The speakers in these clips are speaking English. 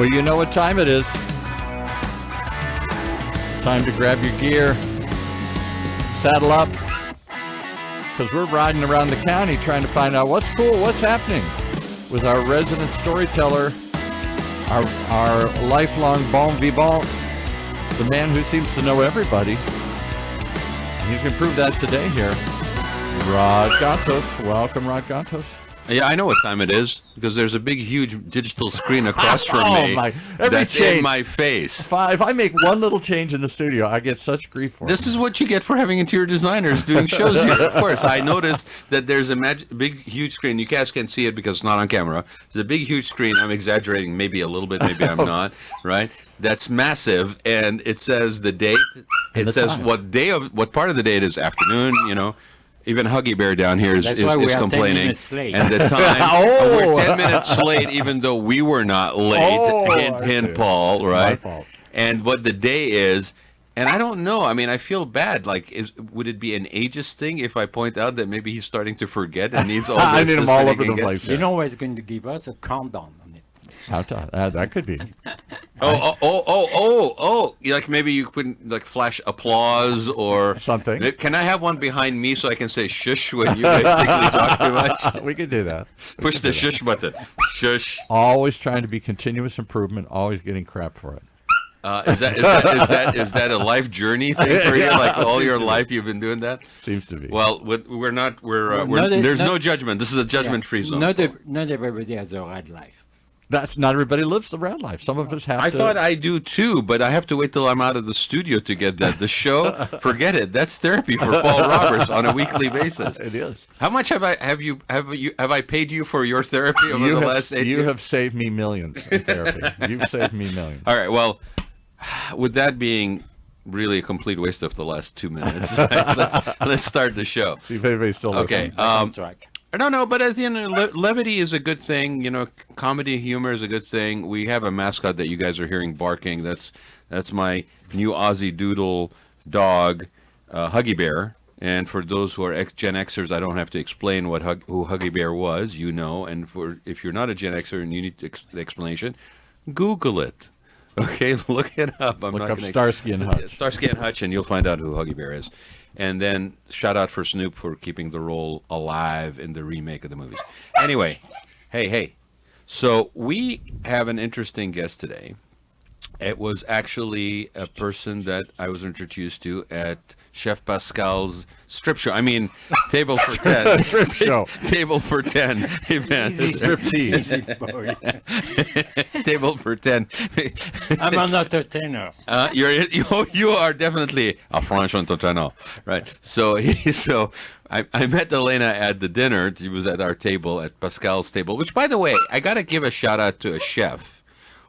Well, you know what time it is. Time to grab your gear, saddle up, because we're riding around the county trying to find out what's cool, what's happening with our resident storyteller, our lifelong bon vivant, the man who seems to know everybody. And you can prove that today here. Raad Gatos. Welcome, Raad Gatos. Yeah, I know what time it is because there's a big, huge digital screen across from me that's in my face. If I make one little change in the studio, I get such grief for it. This is what you get for having interior designers doing shows here. Of course, I noticed that there's a big, huge screen. You guys can't see it because it's not on camera. There's a big, huge screen. I'm exaggerating maybe a little bit, maybe I'm not, right? That's massive, and it says the date. It says what part of the day it is, afternoon, you know. Even Huggy Bear down here is complaining. And the time, we're 10 minutes late, even though we were not late. Hint, Paul, right? My fault. And what the day is, and I don't know. I mean, I feel bad. Like, would it be an ageist thing if I point out that maybe he's starting to forget and needs all this? I need him all over the place. You know what's going to give us a countdown on it. That could be. Like maybe you couldn't like flash applause or something. Can I have one behind me so I can say shush when you basically talk too much? We could do that. Push the shush button. Shush. Always trying to be continuous improvement. Always getting crap for it. Is that a life journey thing for you? Like all your life you've been doing that? Seems to be. Well, we're not. There's no judgment. This is a judgment-free zone. Not everybody has a Raad life. That's not everybody lives the Raad life. Some of us have to. I thought I do too, but I have to wait till I'm out of the studio to get that. The show, forget it. That's therapy for Paul Roberts on a weekly basis. It is. How much have I paid you for your therapy over the last 8 years? You have saved me millions in therapy. You've saved me millions. All right. Well, with that being really a complete waste of the last 2 minutes, let's start the show. See if anybody's still listening. Okay. No, but at the end, levity is a good thing. You know, comedy, humor is a good thing. We have a mascot that you guys are hearing barking. That's my new Aussie Doodle dog, Huggy Bear. And for those who are Gen Xers, I don't have to explain who Huggy Bear was. You know, and if you're not a Gen Xer and you need the explanation, Google it. Okay, look it up. Look up Starsky and Hutch. Starsky and Hutch, and you'll find out who Huggy Bear is. And then shout out for Snoop for keeping the role alive in the remake of the movies. Anyway, hey. So we have an interesting guest today. It was actually a person that I was introduced to at Chef Pascal's strip show. I mean, Table for 10. Strip show. Table for 10 event. Striptease. Table for 10. I'm an entertainer. You are definitely a French entertainer, right? So I met Elena at the dinner. She was at our table, at Pascal's table, which, by the way, I got to give a shout out to a chef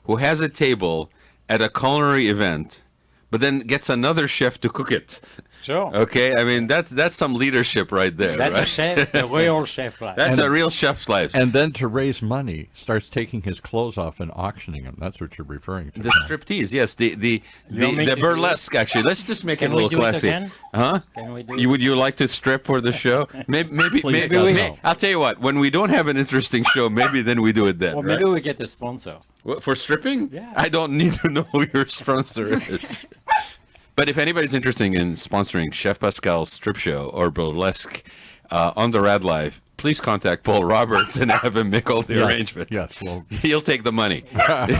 who has a table at a culinary event, but then gets another chef to cook it. Sure. Okay, I mean that's some leadership right there. That's right? a chef, a real chef life. That's a real chef's life. And then to raise money, starts taking his clothes off and auctioning them. That's what you're referring to. The striptease, yes. The burlesque, actually. Let's just make it a little classy. Huh? Can we do it? Would you like to strip for the show? Maybe I'll tell you what. When we don't have an interesting show, maybe then we do it then. Well, right? maybe we get a sponsor. What, for stripping? Yeah. I don't need to know who your sponsor is. But if anybody's interested in sponsoring Chef Pascal's strip show or burlesque on the Raad Life, please contact Paul Roberts and have him make all the arrangements. Yes, well, he'll take the money.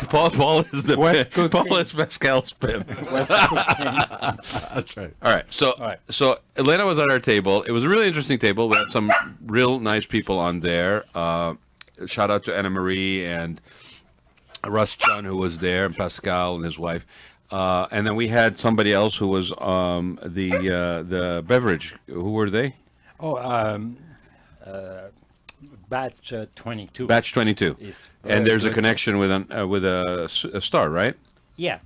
Paul is Paul is Pascal's pimp. That's right. All right. So Elena was at our table. It was a really interesting table. We had some real nice people on there. Shout out to Anna Marie and Russ Chun, who was there, and Pascal and his wife. And then we had somebody else who was the beverage. Who were they? Batch 22. Batch 22. And there's a connection with a star, right? Yeah,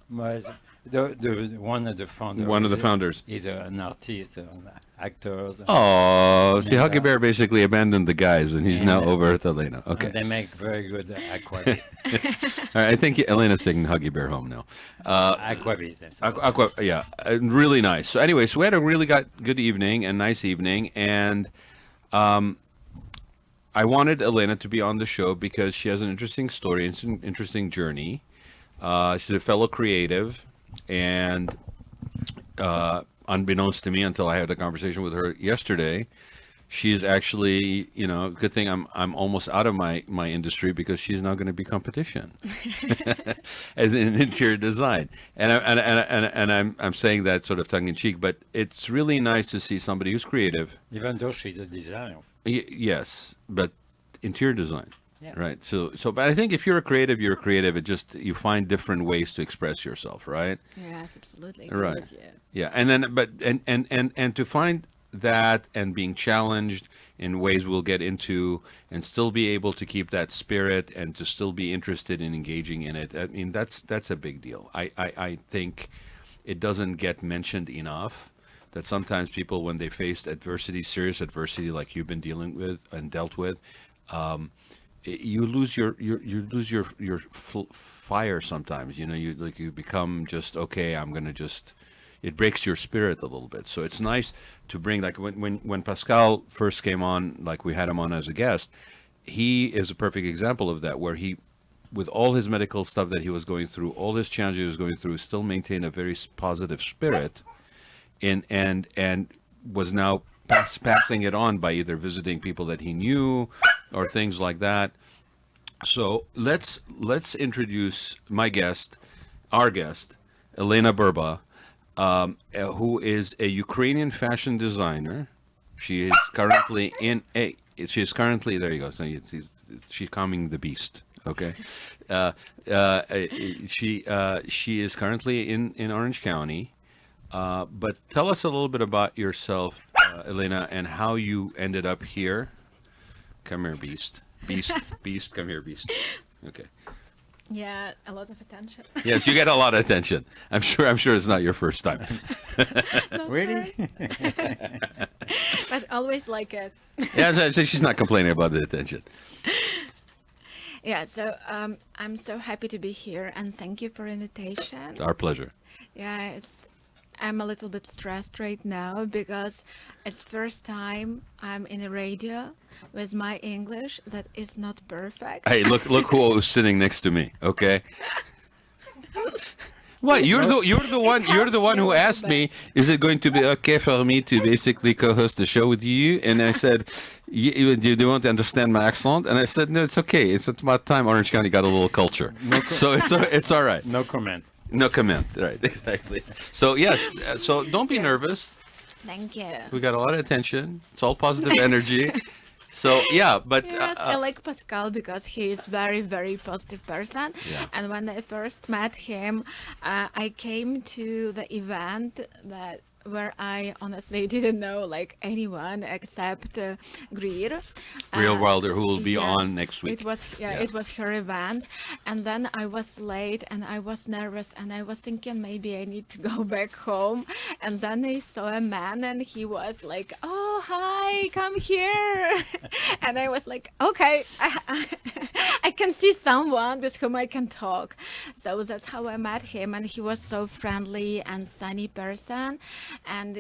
the one of the founders. One of the founders. Is an artist, actor. Oh, see, Huggy Bear basically abandoned the guys, and he's now over at Elena. Okay. And they make very good aquavit. All right, I think Elena's taking Huggy Bear home now. Aquavit. Yeah, really nice. So anyway, so we had a really good evening and nice evening, and I wanted Elena to be on the show because she has an interesting story, it's an interesting journey. She's a fellow creative, and unbeknownst to me until I had a conversation with her yesterday, she's actually, good thing I'm almost out of my industry because she's now going to be competition as in interior design. And I'm saying that sort of tongue in cheek, but it's really nice to see somebody who's creative. Even though she's a designer. Yes, but interior design. Yeah. Right. But I think if you're a creative, you're a creative. You find different ways to express yourself, right? Yes, absolutely. Right. Course, yeah. Yeah. And then, and to find that and being challenged in ways we'll get into and still be able to keep that spirit and to still be interested in engaging in it. I mean, that's a big deal. I think it doesn't get mentioned enough that sometimes people, when they faced adversity, serious adversity like you've been dealing with and dealt with, you lose your fire sometimes. You become just, okay, I'm gonna just, it breaks your spirit a little bit. So it's nice to bring, like when Pascal first came on, like we had him on as a guest, he is a perfect example of that, where he, with all his medical stuff that he was going through, all his challenges he was going through, still maintained a very positive spirit, and was now passing it on by either visiting people that he knew or things like that. So let's introduce our guest, Elena Burba, who is a Ukrainian fashion designer. She is currently there you go. So she's calming the beast. Okay. She is currently in Orange County. But tell us a little bit about yourself, Elena, and how you ended up here. Come here, beast. Beast, come here, beast. Okay. Yeah, a lot of attention. Yes, you get a lot of attention. I'm sure it's not your first time. Really? But always like it. Yeah, so she's not complaining about the attention. Yeah, so I'm so happy to be here and thank you for invitation. It's our pleasure. Yeah, I'm a little bit stressed right now because it's first time I'm in a radio with my English that is not perfect. Hey, look who is sitting next to me. Okay. What, you're the one who asked me, is it going to be okay for me to basically co-host the show with you? And I said, you don't understand my accent? And I said, no, it's okay. It's about time Orange County got a little culture. So it's all right. No comment. No comment. Right, exactly. So yes, so don't be nervous. Thank you. We got a lot of attention. It's all positive energy. So yeah, but Yes, I like Pascal because he is very, very positive person. Yeah. And when I first met him, I came to the event where I honestly didn't know like anyone except Greer. Real Wilder, who will be yeah, on next week. It was her event, and then I was late and I was nervous and I was thinking maybe I need to go back home. And then I saw a man and he was like, "Oh, hi, come here," and I was like, "Okay, I can see someone with whom I can talk." So that's how I met him, and he was so friendly and sunny person. And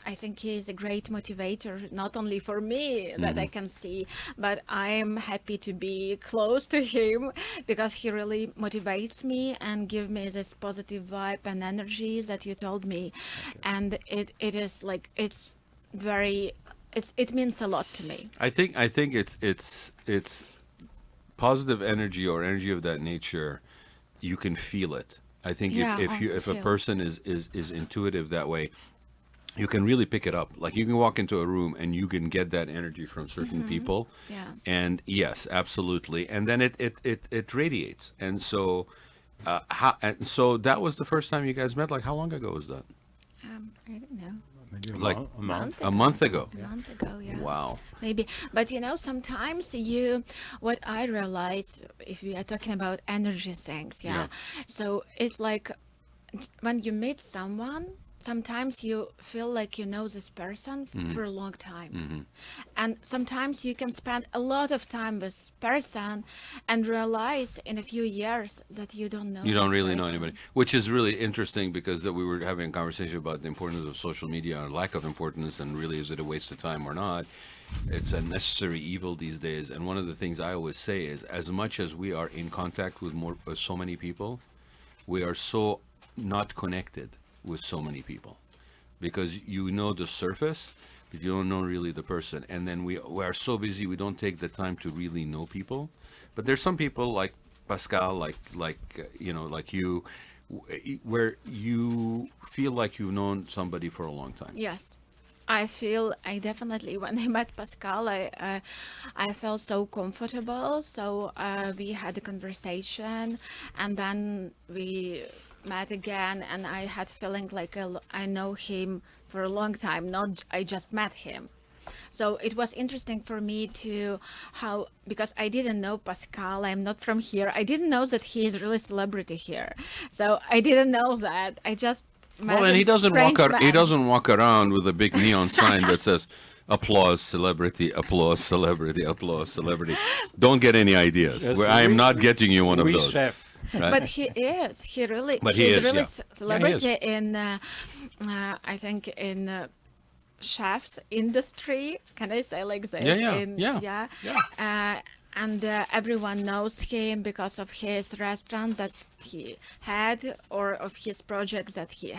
I think he is a great motivator, not only for me that I can see, but I'm happy to be close to him because he really motivates me and give me this positive vibe and energy that you told me. Okay. And it is like, it means a lot to me. I think it's positive energy or energy of that nature. You can feel it. I think if a person is intuitive that way, you can really pick it up. Like you can walk into a room and you can get that energy from certain people. Yeah. And yes, absolutely. And then it radiates. And so, so that was the first time you guys met. Like how long ago was that? I don't know. Maybe Like a month. A month ago. A month ago, yeah. Wow. Maybe. But sometimes what I realize, if we are talking about energy things, Yeah. so it's like when you meet someone, sometimes you feel like you know this person for a long time. And sometimes you can spend a lot of time with this person and realize in a few years that you don't know You don't this really know person. anybody, which is really interesting because we were having a conversation about the importance of social media or lack of importance, and really is it a waste of time or not. It's a necessary evil these days. And one of the things I always say is, as much as we are in contact with so many people, we are so not connected with so many people, because you know the surface, but you don't know really the person. And then we are so busy, we don't take the time to really know people. But there's some people like Pascal, like you, where you feel like you've known somebody for a long time. Yes. I definitely, when I met Pascal, I felt so comfortable. So we had a conversation, and then we met again, and I had feeling like I know him for a long time, not I just met him. So it was interesting for me to because I didn't know Pascal, I'm not from here. I didn't know that he is really celebrity here. So I didn't know that. I just met Well, and a he doesn't French he man. doesn't walk around with a big neon sign that says applause celebrity, applause celebrity, applause celebrity. Don't get any ideas. Yes, I am we- not getting you one of Oui, those. chef. Right? But he is. He really. But he he's is, really yeah. celebrity Yeah, in. I think in chef's industry. Can I say like this? Yeah. And everyone knows him because of his restaurant that he had, or of his project that he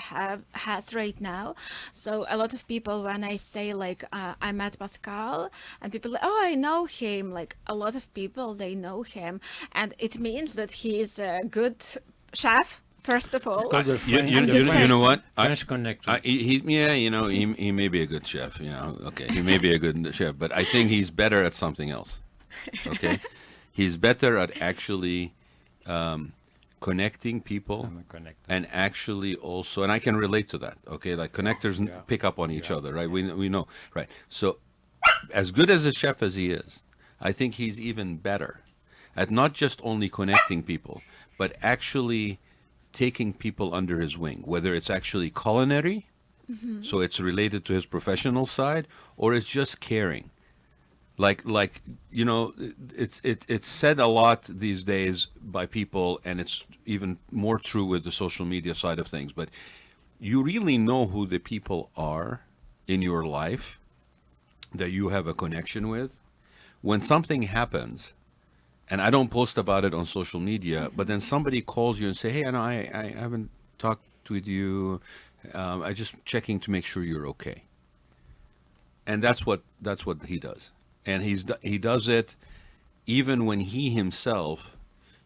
has right now. So a lot of people, when I say like I met Pascal, and people like, oh, I know him. Like a lot of people, they know him, and it means that he is a good chef. First of all, It's called the You, French, you, the you, French, you know what? French connection. He may be a good chef. Okay, he may be a good chef, but I think he's better at something else. Okay, he's better at actually connecting people, I'm a connector. and actually also, and I can relate to that. Okay, like connectors Yeah. pick up on each other, right? We know, right? So, as good as a chef as he is, I think he's even better at not just only connecting people, but actually taking people under his wing, whether it's actually culinary, so it's related to his professional side, or it's just caring. Like it's said a lot these days by people, and it's even more true with the social media side of things. But you really know who the people are in your life that you have a connection with when something happens. And I don't post about it on social media, but then somebody calls you and say, "Hey, I haven't talked with you. I just checking to make sure you're okay." And that's what he does, and he does it even when he himself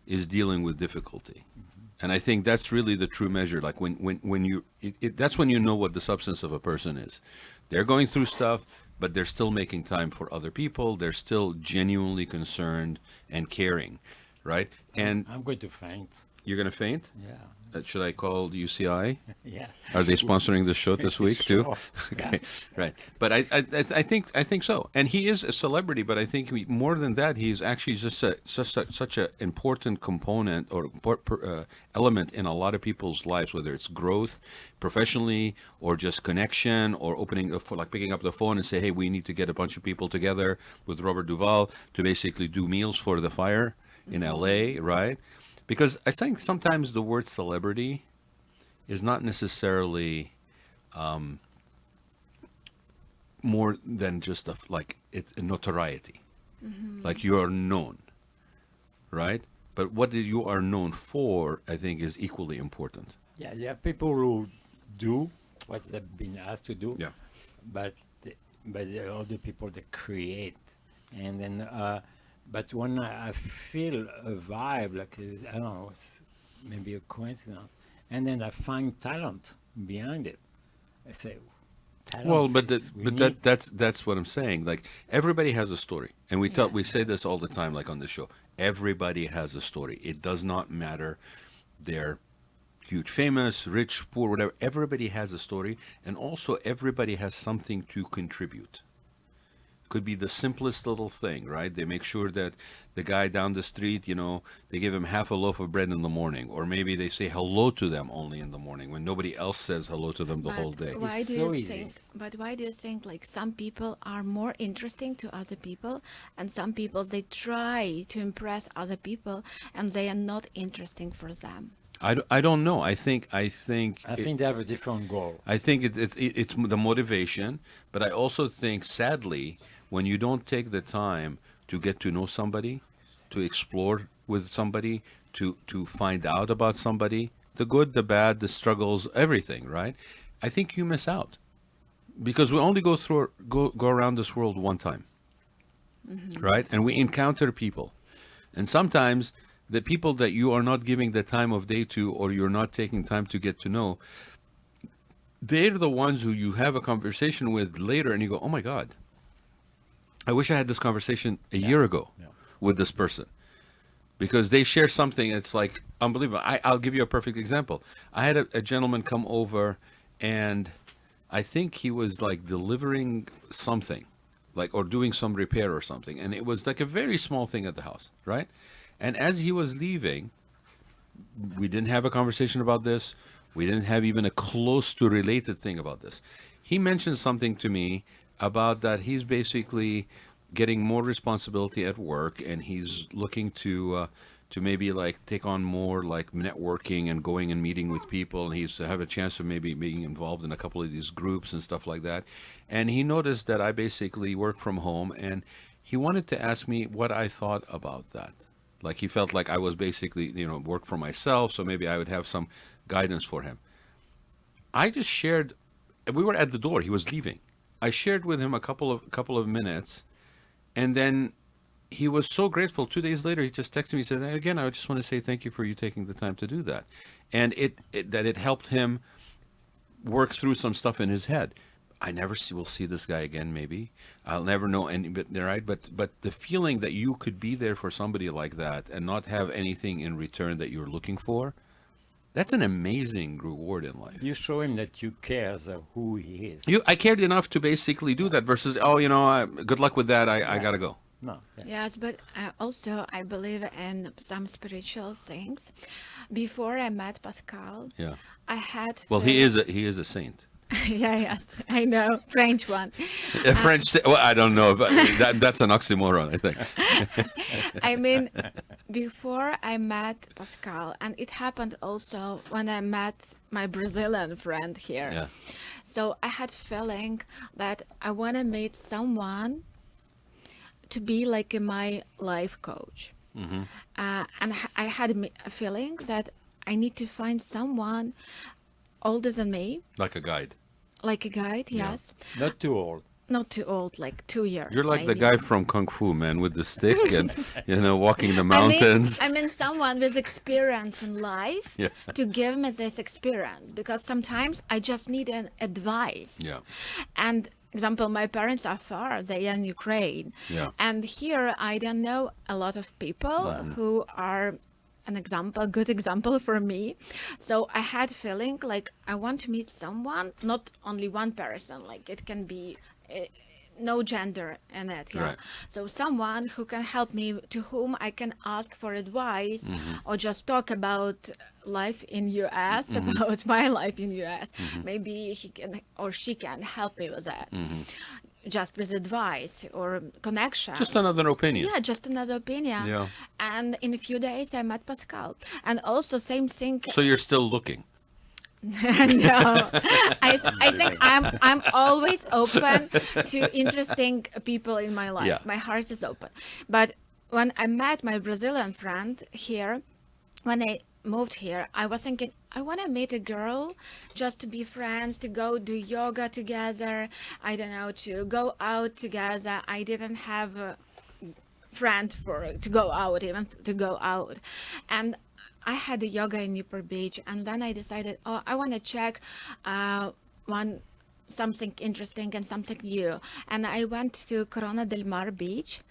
is dealing with difficulty. And I think that's really the true measure. Like when you, that's when you know what the substance of a person is. They're going through stuff, but they're still making time for other people. They're still genuinely concerned and caring, right? And I'm going to faint. you're going to faint? Yeah. Should I call UCI? Yeah. Are they sponsoring this show this week too? Sure. Okay, right. But I think so. And he is a celebrity, but I think more than that, he's actually just such an important component or element in a lot of people's lives, whether it's growth professionally or just connection or picking up the phone and say, hey, we need to get a bunch of people together with Robert Duvall to basically do meals for the fire in LA, right? Because I think sometimes the word celebrity is not necessarily more than just it's a notoriety. Like you are known, right? But what you are known for, I think, is equally important. Yeah, there are people who do what they've been asked to do. Yeah. But there are other people that create, and then. But when I feel a vibe, like I don't know, it's maybe a coincidence, and then I find talent behind it, I say, talent. Well, but is unique. that's what I'm saying. Like everybody has a story, and we say this all the time, like on the show. Everybody has a story. It does not matter they're huge, famous, rich, poor, whatever. Everybody has a story, and also everybody has something to contribute. Could be the simplest little thing, right? They make sure that the guy down the street, they give him half a loaf of bread in the morning, or maybe they say hello to them only in the morning when nobody else says hello to them the whole day. Why It's do so you easy. think? But why do you think like some people are more interesting to other people, and some people they try to impress other people, and they are not interesting for them? I don't know. I think I think they have a different goal. I think it's the motivation, but I also think, sadly, when you don't take the time to get to know somebody, to explore with somebody, to find out about somebody, the good, the bad, the struggles, everything, right? I think you miss out because we only go around this world one time, right? And we encounter people, and sometimes the people that you are not giving the time of day to, or you're not taking time to get to know, they're the ones who you have a conversation with later, and you go, "Oh my God, I wish I had this conversation a year ago with this person," because they share something. It's like unbelievable. I'll give you a perfect example. I had a gentleman come over, and I think he was like delivering something, like, or doing some repair or something, and it was like a very small thing at the house, right? And as he was leaving, we didn't have a conversation about this. We didn't have even a close to related thing about this. He mentioned something to me about that he's basically getting more responsibility at work, and he's looking to maybe like take on more like networking and going and meeting with people, and he's to have a chance of maybe being involved in a couple of these groups and stuff like that. And he noticed that I basically work from home, and he wanted to ask me what I thought about that. Like he felt like I was basically, work for myself, so maybe I would have some guidance for him. I just shared, we were at the door, he was leaving. I shared with him a couple of minutes, and then he was so grateful. 2 days later, he just texted me, said, "Again, I just want to say thank you for you taking the time to do that." And it helped him work through some stuff in his head. I never will see this guy again, maybe. I'll never know any, right? But the feeling that you could be there for somebody like that and not have anything in return that you're looking for, that's an amazing reward in life. You show him that you care who he is. I cared enough to basically do that versus, good luck with that, I got to go. No. Yes, but also I believe in some spiritual things. Before I met Pascal, Yeah. I had. Well, he is a saint. Yeah, yes, I know, French one. A French, well, I don't know, but that's an oxymoron, I think. I mean, before I met Pascal, and it happened also when I met my Brazilian friend here. Yeah. So I had feeling that I want to meet someone to be like my life coach. Mm-hmm. And I had a feeling that I need to find someone older than me. Like a guide. Like a guide, Yeah. yes. Not too old. Not too old, like 2 years. You're like the maybe. guy from Kung Fu, man, with the stick and, walking the mountains. I mean someone with experience in life Yeah. to give me this experience, because sometimes I just need an advice. Yeah. And example, my parents are far, they are in Ukraine. Yeah. And here I don't know a lot of people who are good example for me. So I had feeling like I want to meet someone, not only one person, like it can be no gender in it. Yeah. Right. So someone who can help me, to whom I can ask for advice or just talk about life in US, about my life in US. Maybe he can or she can help me with that. Just with advice or connection. Just another opinion. Yeah, just another opinion. Yeah. And in a few days I met Pascal. And also same thing. So you're still looking. No, I think I'm always open to interesting people in my life. Yeah. My heart is open. But when I met my Brazilian friend here, when I moved here, I was thinking I want to meet a girl just to be friends, to go do yoga together. I don't know, to go out together. I didn't have a friend to go out, and I had a yoga in Newport Beach, and then I decided, I want to check something interesting and something new. And I went to Corona del Mar beach,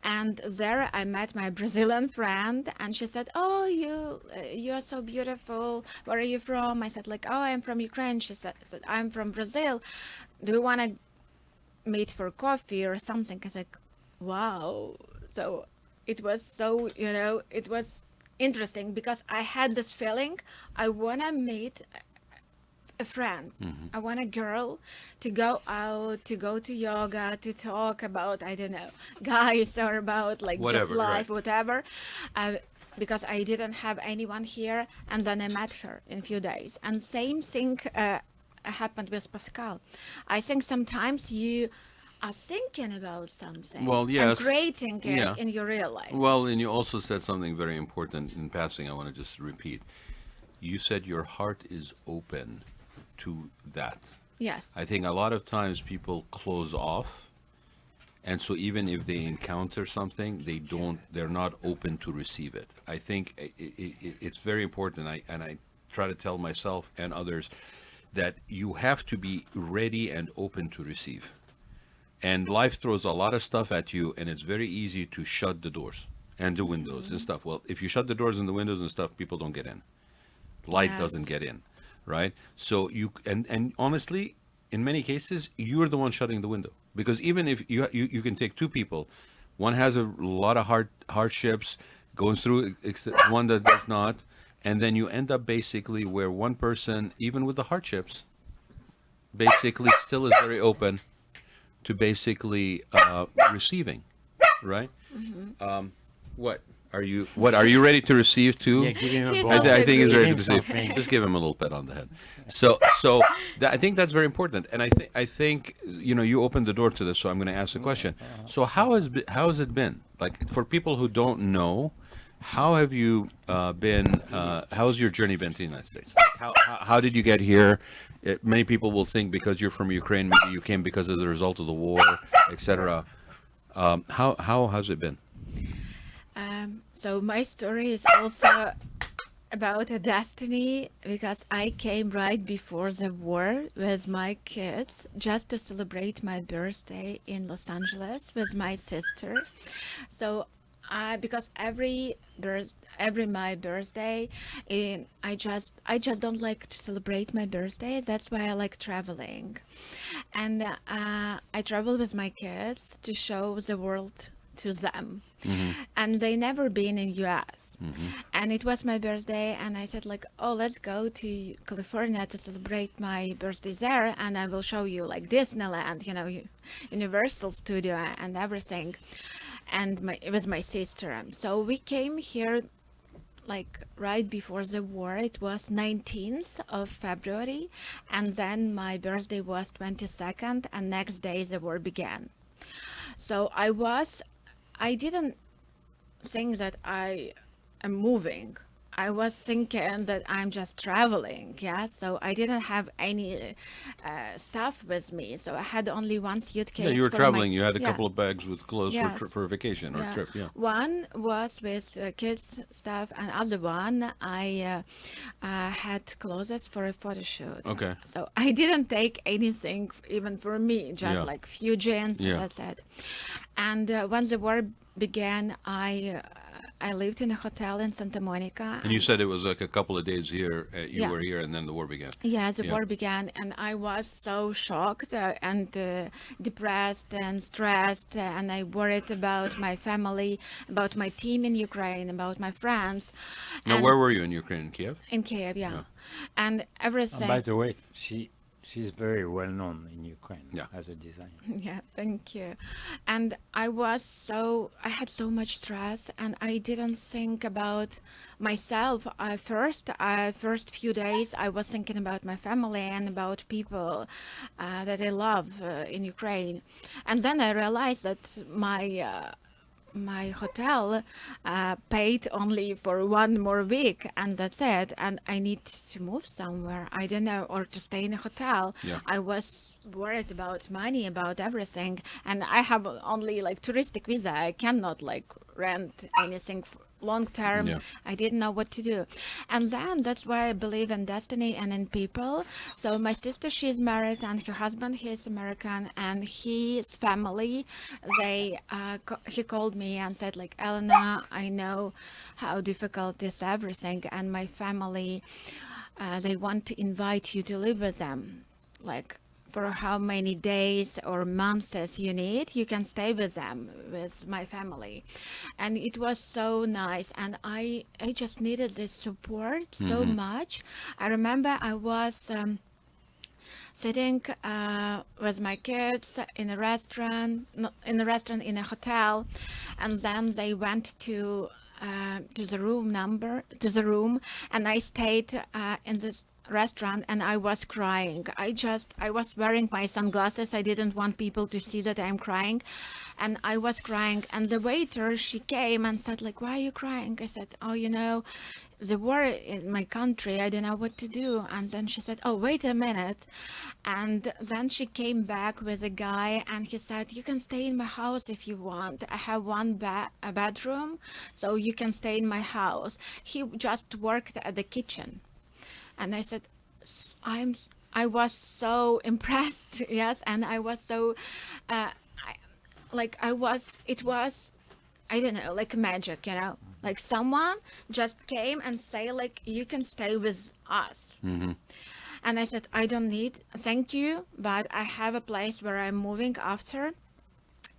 and there I met my Brazilian friend, and she said, "Oh, you are so beautiful. Where are you from?" I said, I'm from Ukraine. She said, "I'm from Brazil. Do you want to meet for coffee or something?" I was like, wow. So it was it was interesting, because I had this feeling I want to meet a friend. I want a girl to go out, to go to yoga, to talk about, I don't know, guys, or about Whatever, just life, right. whatever. Because I didn't have anyone here, and then I met her in a few days. And same thing happened with Pascal. I think sometimes you are thinking about something, Well, yes. and creating it Yeah. in your real life. Well, and you also said something very important in passing I want to just repeat. you said your heart is open to that. Yes. I think a lot of times people close off, and so even if they encounter something, they're not open to receive it. I think it's very important, and I try to tell myself and others that you have to be ready and open to receive. And life throws a lot of stuff at you, and it's very easy to shut the doors and the windows and stuff. Well, if you shut the doors and the windows and stuff, people don't get in. Light Yes. doesn't get in, right? So and honestly, in many cases, you're the one shutting the window, because even if you can take two people, one has a lot of hardships going through, one that does not, and then you end up basically where one person, even with the hardships, basically still is very open to basically receiving, right? What are you ready to receive too? Yeah, give him a He's ball. also I think he's Give ready him to receive. something. Just give him a little pat on the head. So I think that's very important, and I think you opened the door to this, so I'm going to ask the question. So how has it been? Like, for people who don't know, how have you been? How's your journey been to the United States? How did you get here? Many people will think because you're from Ukraine, maybe you came because of the result of the war, etc. How has it been? So my story is also about a destiny, because I came right before the war with my kids just to celebrate my birthday in Los Angeles with my sister. So because every my birthday, I just don't like to celebrate my birthday. That's why I like traveling, and I travel with my kids to show the world to them. And they never been in US. And it was my birthday, and I said like, oh, let's go to California to celebrate my birthday there, and I will show you like Disneyland, Universal Studio and everything. And it was my sister. So we came here like right before the war. It was 19th of February, and then my birthday was 22nd, and next day the war began. So I didn't think that I am moving. I was thinking that I'm just traveling, yeah. So I didn't have any stuff with me. So I had only one suitcase. Yeah, you were for traveling. my- You had a yeah. couple of bags with clothes Yes. for a vacation or a trip. Yeah. One was with kids stuff, and other one I had clothes for a photo shoot. Okay. So I didn't take anything even for me, just Yeah. like few jeans. Yeah. That's it. And when the war began, I lived in a hotel in Santa Monica. And you said it was like a couple of days here. You Yeah. were here, and then the war began. Yeah, the Yeah. war began, and I was so shocked and depressed and stressed, and I worried about my family, about my team in Ukraine, about my friends. Now, And- where were you in Ukraine? In Kiev? In Kiev, yeah. And everything. By the way, she's very well known in Ukraine Yeah. as a designer. Yeah, thank you. And I had so much stress, and I didn't think about myself. First few days, I was thinking about my family and about people that I love in Ukraine. And then I realized that my hotel paid only for one more week, and that's it. And I need to move somewhere. I don't know, or to stay in a hotel. Yeah. I was worried about money, about everything, and I have only like touristic visa. I cannot like rent anything long term. Yeah. I didn't know what to do. And then that's why I believe in destiny and in people. So my sister, she's married, and her husband, he's American, and his family, he called me and said like, Elena, I know how difficult is everything, and my family, they want to invite you to live with them. Like, for how many days or months as you need, you can stay with them, with my family. And it was so nice, and I just needed this support so much. I remember I was sitting with my kids in a restaurant, in a hotel, and then they went to the room, and I stayed in this restaurant, and I was crying. I was wearing my sunglasses. I didn't want people to see that I'm crying, and I was crying. And the waiter, she came and said like, why are you crying? I said, oh, the war in my country, I don't know what to do. And then she said, oh, wait a minute. And then she came back with a guy, and he said, you can stay in my house if you want. I have a bedroom, so you can stay in my house. He just worked at the kitchen. And I said, I was so impressed, yes, and I was so, it was, I don't know, like magic, like someone just came and say, like, you can stay with us. Mm-hmm. And I said, I don't need, thank you, but I have a place where I'm moving after.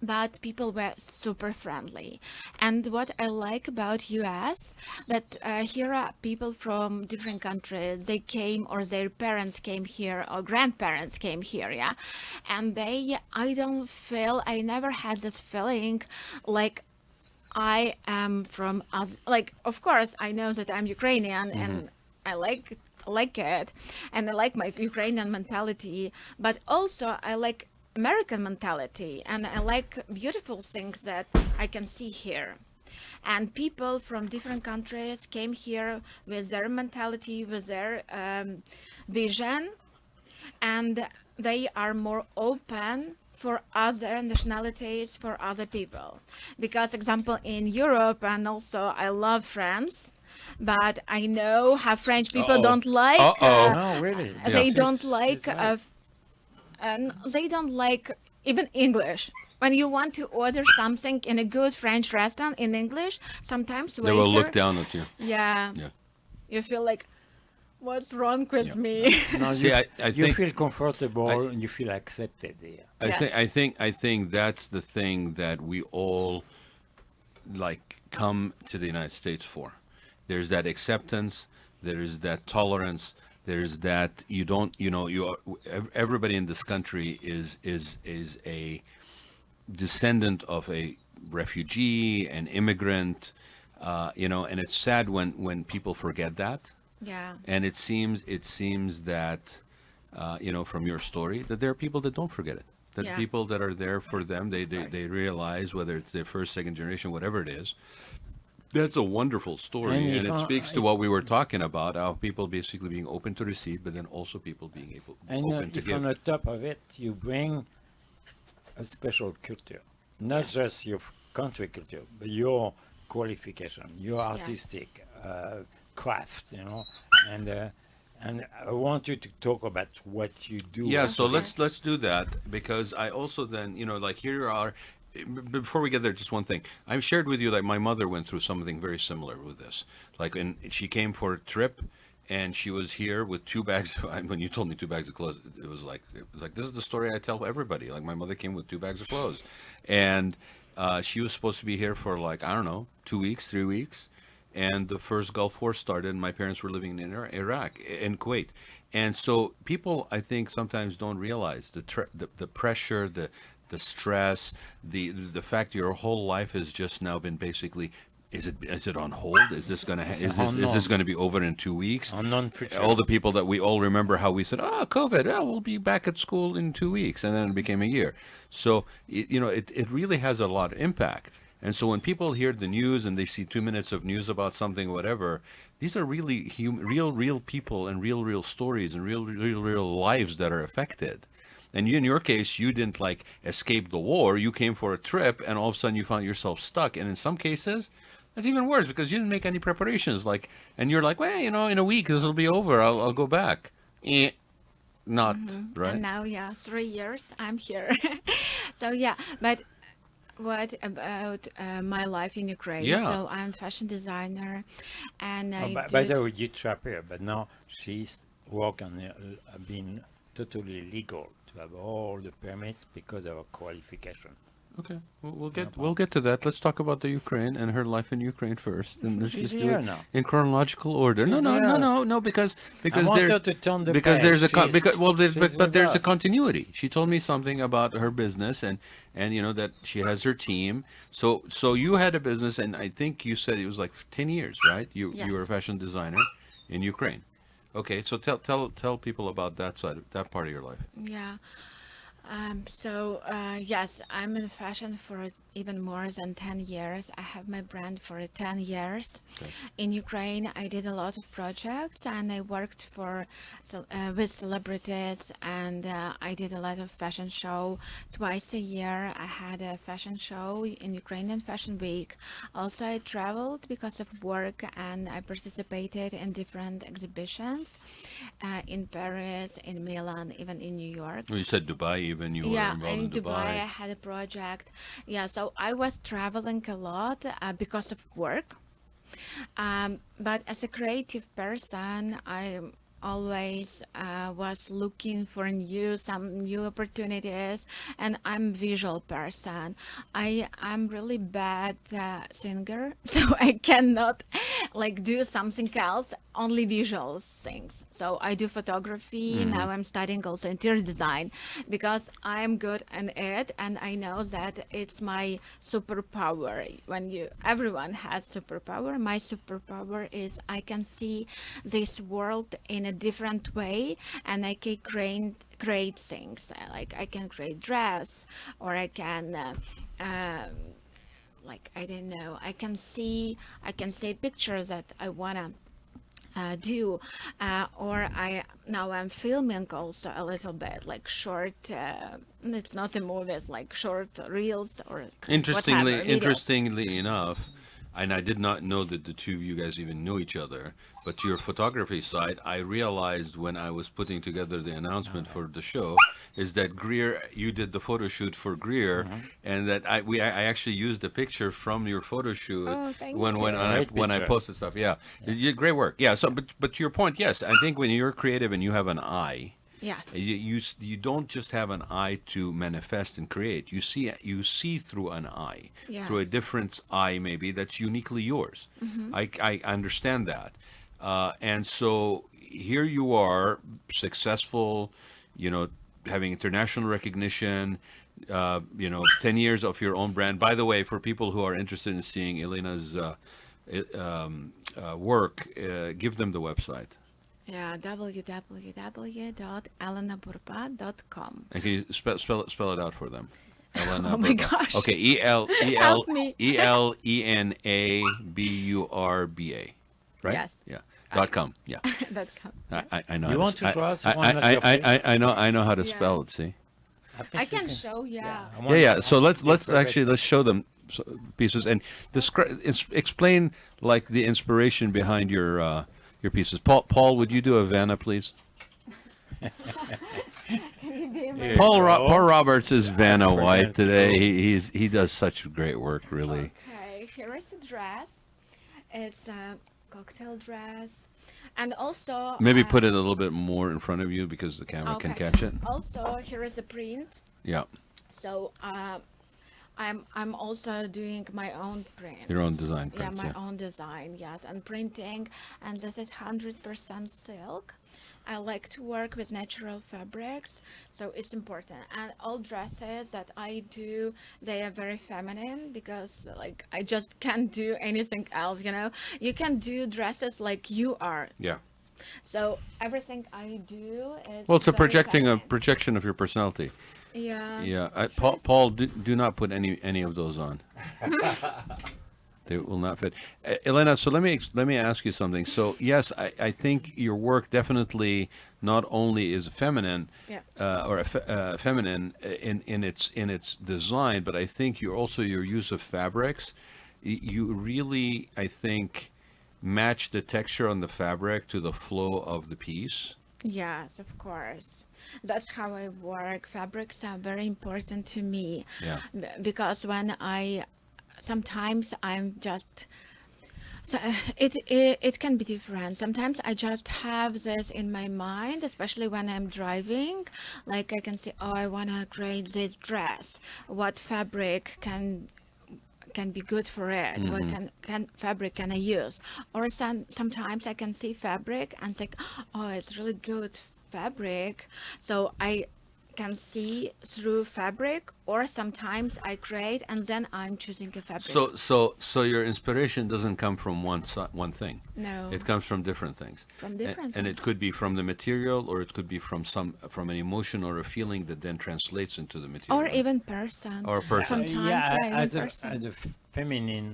But people were super friendly. And what I like about US, that here are people from different countries. They came, or their parents came here, or grandparents came here, yeah. And I never had this feeling like I am from, like, of course, I know that I'm Ukrainian, and I like it, and I like my Ukrainian mentality, but also I like American mentality, and I like beautiful things that I can see here. And people from different countries came here with their mentality, with their vision, and they are more open for other nationalities, for other people. Because, example, in Europe, and also I love France, but I know how French people don't like. No, really. They don't She's like. right. And they don't like even English. When you want to order something in a good French restaurant in English, sometimes They will look waiter, down at you. yeah, Yeah. you feel like, what's wrong with me? No, See, I you think- feel comfortable and you feel accepted there. I think that's the thing that we all like come to the United States for. There's that acceptance, there is that tolerance, there's that everybody in this country is a descendant of a refugee, an immigrant, and it's sad when people forget that. Yeah. And it seems that, from your story, that there are people that don't forget it. That Yeah. people that are there for them, they realize, whether it's their first, second generation, whatever it is. That's a wonderful story, And and if it speaks to what we were talking about, how people basically being open to receive, but then also people being open to If on give. the top of it, you bring a special culture, not just your country culture, but your qualification, your artistic craft, and I want you to talk about what you do. Yeah, so Okay. let's do that, because I also then, like, here are, before we get there, just one thing. I've shared with you that my mother went through something very similar with this. Like, she came for a trip, and she was here with 2 bags. When you told me 2 bags of clothes, it was like this is the story I tell everybody. Like, my mother came with 2 bags of clothes, and she was supposed to be here for, like, I don't know, 2 weeks, 3 weeks, and the first Gulf War started, and my parents were living in Iraq, in Kuwait. And so people, I think, sometimes don't realize the pressure, the stress, the fact your whole life has just now been basically, is it on hold? Is this going to is this going to be over in 2 weeks? Unknown future. All the people that we all remember how we said, COVID, we'll be back at school in 2 weeks, and then it became a year. So it really has a lot of impact. And so when people hear the news and they see 2 minutes of news about something, whatever, these are really real people and real stories and real lives that are affected. And you, in your case, you didn't like escape the war. You came for a trip, and all of a sudden you found yourself stuck. And in some cases, that's even worse, because you didn't make any preparations. And you're like, well, in a week this will be over. I'll go back. Not right. And now, 3 years I'm here. So yeah, but what about my life in Ukraine? Yeah. So I'm fashion designer, and I By did. the way, you trap her, but now she's been totally legal to have all the permits because of her qualification. Okay, we'll get to that. Let's talk about the Ukraine and her life in Ukraine first, and let's She's just do here it now. in chronological order. She's No, here. because I want there her to turn the because page. there's a She's but there's a with us. continuity. She told me something about her business and that she has her team. So you had a business, and I think you said it was like 10 years, right? You were a fashion designer in Ukraine. Okay, so tell people about that part of your life. Yeah. Yes, I'm in fashion for even more than 10 years. I have my brand for 10 years. Okay. In Ukraine, I did a lot of projects and I worked with celebrities, and I did a lot of fashion show. Twice a year, I had a fashion show in Ukrainian Fashion Week. Also, I traveled because of work and I participated in different exhibitions in Paris, in Milan, even in New York. Well, you said Dubai even. You were Yeah, involved in in Dubai, I had a project. Yeah, so I was traveling a lot because of work. But as a creative person, I always was looking for some new opportunities, and I'm visual person. I'm really bad singer, so I cannot like do something else, only visual things. So I do photography. Now I'm studying also interior design because I'm good in it, and I know that it's my superpower. Everyone has superpower. My superpower is I can see this world in a different way, and I can create things. Like I can create dress, or I can like I don't know. I can see pictures that I wanna do, or I'm filming also a little bit, like short. It's not a movie; it's like short reels or Interestingly, whatever, videos. interestingly enough, and I did not know that the two of you guys even knew each other, but to your photography side, I realized when I was putting together the announcement for the show, is that Greer, you did the photo shoot for Greer, and that I actually used a picture from your photo shoot Oh, thank when you. I Great picture. posted stuff. Yeah, you great work. Yeah. So, but to your point, yes, I think when you're creative and you have an eye. Yes. You don't just have an eye to manifest and create. You see through an eye, through a Yes. different eye maybe that's uniquely yours. I understand that, and so here you are, successful, having international recognition. 10 years of your own brand. By the way, for people who are interested in seeing Elena's work, give them the website. Yeah, www.elenaburba.com. And can you spell it out for them? Elena Oh my Burba. gosh. Okay, Help me. ELENABURBA, right? Yes. Yeah. .com. Yeah. .com. I know. You how want to I- show us I, one of I, your I, pieces? I know how to spell it. Yes. See. I think you can show, yeah. Yeah. So let's show them pieces and explain like the inspiration behind your pieces. Paul, would you do a Vanna, please? Paul Roberts is Vanna White today. He does such great work, really. Okay, here is a dress. It's a cocktail dress. And also... Maybe put it a little bit more in front of you because the camera can okay. catch it. Also, here is a print. Yeah, So I'm also doing my own print. your own design prints. Yeah, my Yeah. own design, yes, and printing. And this is 100% silk. I like to work with natural fabrics, so it's important. And all dresses that I do, they are very feminine because like I just can't do anything else, You can do dresses like you are. Yeah. So everything I do is Well, it's a very feminine. projection of your personality. Yeah. Yeah. Paul, do not put any of those on. They will not fit. Elena, so let me ask you something. So yes, I think your work definitely not only is feminine, Yeah. Feminine in its design, but I think your use of fabrics, you really, I think, match the texture on the fabric to the flow of the piece. Yes, of course. That's how I work. Fabrics are very important to me. Yeah. Because sometimes I'm just so it can be different. Sometimes I just have this in my mind, especially when I'm driving. Like I can say, oh, I want to create this dress. What fabric can be good for it? What fabric can I use? Or sometimes I can see fabric and think, oh, it's really good fabric. So I can see through fabric, or sometimes I create and then I'm choosing a fabric. So your inspiration doesn't come from one thing. No. It comes from different things. From different And it things. could be from the material, or it could be from an emotion or a feeling that then translates into the material. Or even person. Or person. Sometimes, even as person. a feminine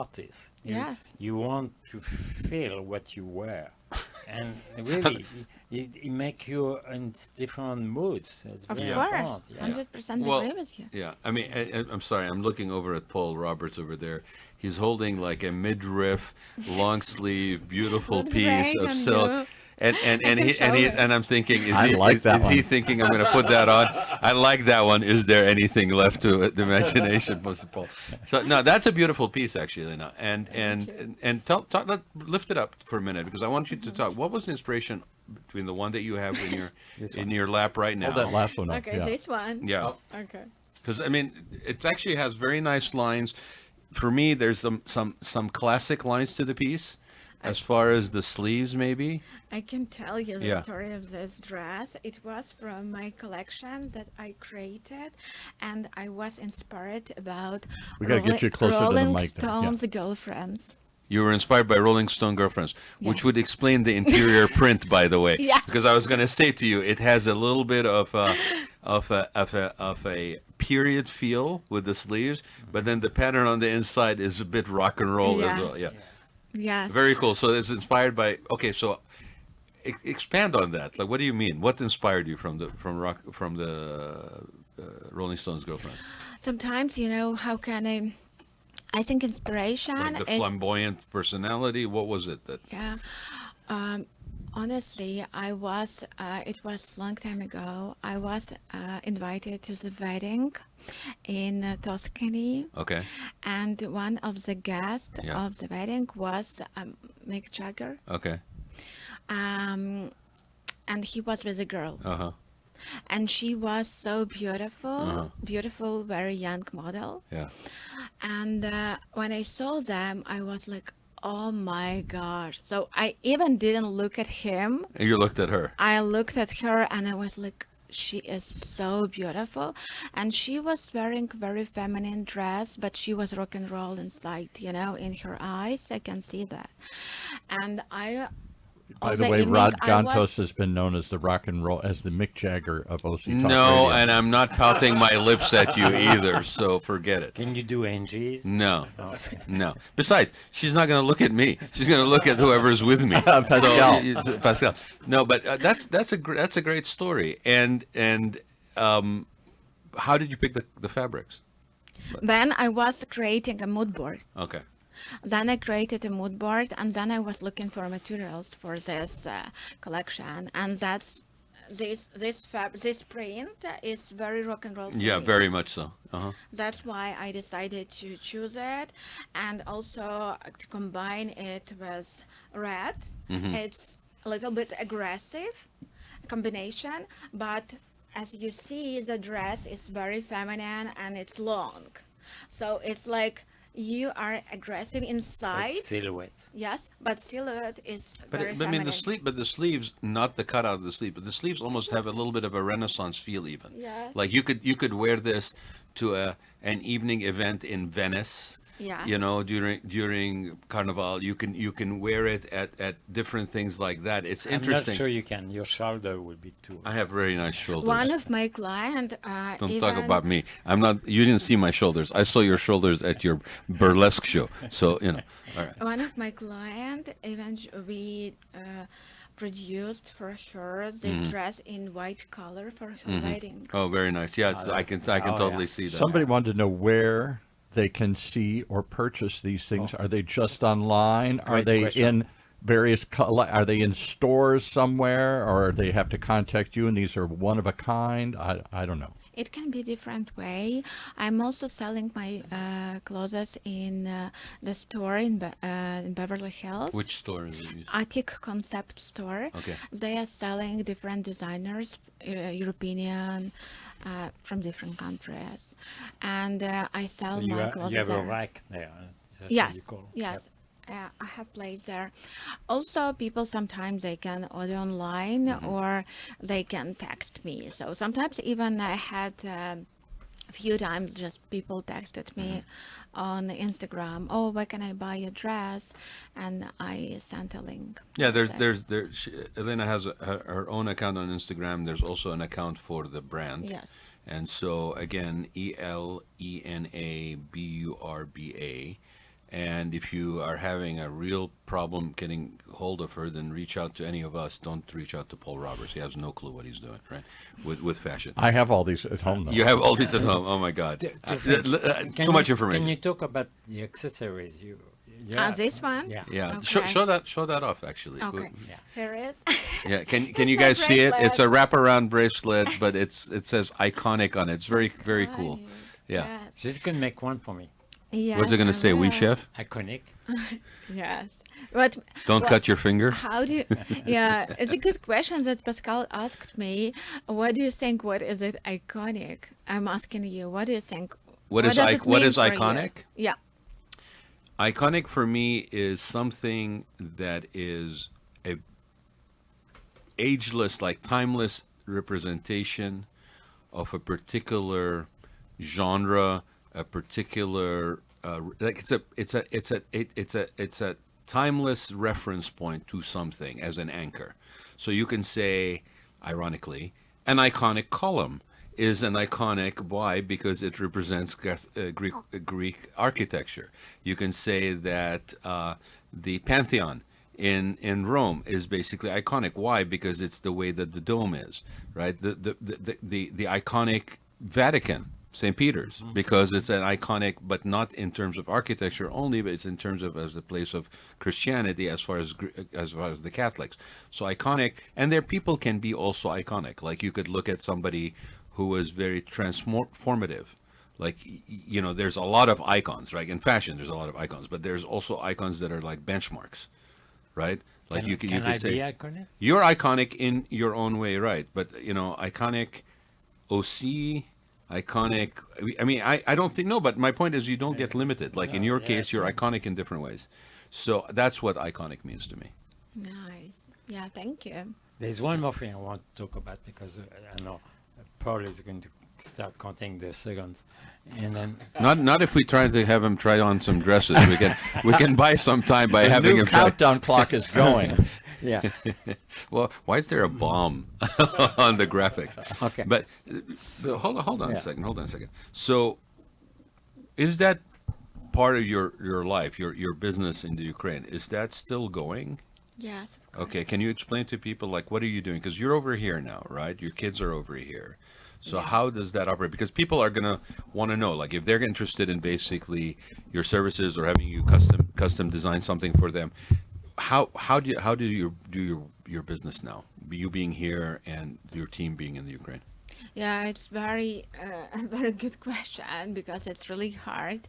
artist, Yes. you want to feel what you wear. And really, it make you in different moods. It's Of very course, important, yes. 100% Well, agree with you. Yeah, I mean, I'm sorry, I'm looking over at Paul Roberts over there. He's holding like a midriff, long sleeve, beautiful With piece rain of and silk. blue. And I'm thinking, I like that is he one. thinking I'm going to put that on? I like that one. Is there anything left to it? The imagination, Mr. Paul. So no, that's a beautiful piece, actually, Elena. And lift it up for a minute, because I want you to talk. What was the inspiration between the one that you have in your lap right now? Hold that last one up. Okay, yeah. this one. Yeah. Okay. Because I mean, it actually has very nice lines. For me, there's some classic lines to the piece, as far as the sleeves, maybe. I can tell you the Yeah. story of this dress. It was from my collection that I created, and I was inspired about We gotta get you closer to the Rolling mic there, yeah. Stones girlfriends. You were inspired by Rolling Stone Girlfriends, which Yes. would explain the interior print, by the way. Yes. Because I was going to say to you, it has a little bit of a period feel with the sleeves, but then the pattern on the inside is a bit rock and roll as well. Yes. Yeah. Yes. Very cool. So it's inspired by. Okay, so expand on that. Like, what do you mean? What inspired you from the Rolling Stones Girlfriends? Sometimes, how can I think inspiration Like the is flamboyant personality. What was it that? Yeah. Honestly, it was long time ago. I was invited to the wedding in Tuscany, Okay. and one of the guests Yeah. of the wedding was Mick Jagger, Okay. and he was with a girl, Uh-huh. and she was so beautiful, Uh-huh. beautiful, very young model. Yeah. And when I saw them, I was like, oh my gosh. So I even didn't look at him. And you looked at her. I looked at her and I was like, she is so beautiful. And she was wearing very feminine dress, but she was rock and roll inside, in her eyes. I can see that. And By of the way, evening, Rod I Gantos was- has been known as the rock and roll, as the Mick Jagger of OC Talk No, Radio. and I'm not pouting my lips at you either, so forget it. Can you do NGs? No, Okay. no. Besides, she's not going to look at me. She's going to look at whoever's with me. Pascal. So, Pascal. No, but that's a great story. And how did you pick the fabrics? Then I was creating a mood board. Okay. Then I created a mood board, and then I was looking for materials for this collection, and that's this print is very rock and roll. For Yeah, me. very much so. Uh-huh. That's why I decided to choose it, and also to combine it with Raad. Mm-hmm. It's a little bit aggressive combination, but as you see, the dress is very feminine and it's long, so it's like you are aggressive inside. Like silhouette. Yes, but silhouette is But, very but I mean, feminine. the sleeves, not the cutout of the sleeve, but the sleeves almost have a little bit of a Renaissance feel, even. Yes. Like you could wear this to an evening event in Venice. Yeah. During Carnival, you can wear it at different things like that. It's interesting. I'm not sure you can. Your shoulder will be too. I have very nice shoulders. One of my client Don't talk about me. I'm not. You didn't see my shoulders. I saw your shoulders at your burlesque show. So All right. One of my client even we produced for her this dress in white color for her wedding. Oh, very nice. Yes, I can totally see that. Somebody wanted to know where they can see or purchase these things. Are they just online? Are Great they question. in are they in stores somewhere, or they have to contact you and these are one of a kind? I don't know. It can be different way. I'm also selling my clothes in the store in Beverly Hills. Which store is it? Attic Concept Store. Okay. They are selling different designers, European, from different countries, and I sell So my clothes you have a there. rack there. That's what Yes, you call. yes. I have placed there. Also, people sometimes they can order online or they can text me. So sometimes even I had a few times just people texted me on Instagram, oh, where can I buy a dress? And I sent a link. Yeah, That's it. Elena has her own account on Instagram. There's also an account for the brand. Yes. And so again, ELENA BURBA. And if you are having a real problem getting hold of her, then reach out to any of us. Don't reach out to Paul Roberts. He has no clue what he's doing, right? With fashion. I have all these at home, though. You have all these at home. Oh my God. Too much information. Can you talk about the accessories? This one? Yeah. Yeah, Okay. show that off actually. Okay. Yeah. Here it is. Yeah, can you guys see it? Bracelet. It's a wraparound bracelet, but it says iconic on it. It's very cool. Yeah. Yes. She's gonna make one for me. Yes, What's it going I to say? We will. chef? Iconic. Yes. But Don't well, cut your finger. how do you, yeah, it's a good question that Pascal asked me. What do you think? What is it iconic? I'm asking you. What do you think? What does it what mean is for you? iconic? Yeah. Iconic for me is something that is a ageless, like timeless representation of a particular genre, a particular like it's a timeless reference point to something as an anchor. So you can say, ironically, an iconic column is an iconic. Why? Because it represents Greek architecture. You can say that the Pantheon in Rome is basically iconic. Why? Because it's the way that the dome is, right? The iconic Vatican, St. Peter's, because it's an iconic, but not in terms of architecture only, but it's in terms of as a place of Christianity as far as the Catholics. So iconic, and their people can be also iconic. Like you could look at somebody who was very transformative. Like, there's a lot of icons, right? In fashion, there's a lot of icons, but there's also icons that are like benchmarks, right? Like you could I say be iconic? you're iconic in your own way, right? But iconic, OC, iconic. I mean, I don't think no, but my point is you don't get limited. Like in your yeah, case, you're sure. iconic in different ways. So that's what iconic means to me. Nice. Yeah. Thank you. There's one more thing I want to talk about because I know Paul is going to start counting the seconds, and then Not if we try to have him try on some dresses. We can buy some time by The having new him try. countdown clock is going. yeah. Well, why is there a bomb on the graphics? Okay. But so hold on Yeah. a second. Hold on a second. So, is that part of your life, your business in the Ukraine? Is that still going? Yes. Of course. Okay. Can you explain to people like what are you doing? Because you're over here now, right? Your kids are over here. So how does that operate? Because people are gonna want to know, like, if they're interested in basically your services or having you custom design something for them. How do you do your business now? You being here and your team being in the Ukraine. Yeah, it's very a very good question because it's really hard.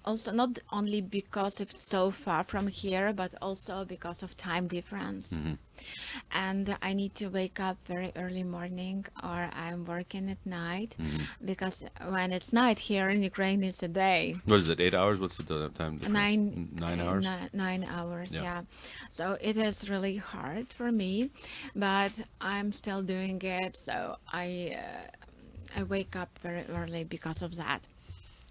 Also, not only because it's so far from here, but also because of time difference. And I need to wake up very early morning, or I'm working at night because when it's night here in Ukraine, it's a day. What is it? 8 hours? What's the time difference? 9 hours. 9 hours, Yeah. yeah. So it is really hard for me, but I'm still doing it. So I wake up very early because of that.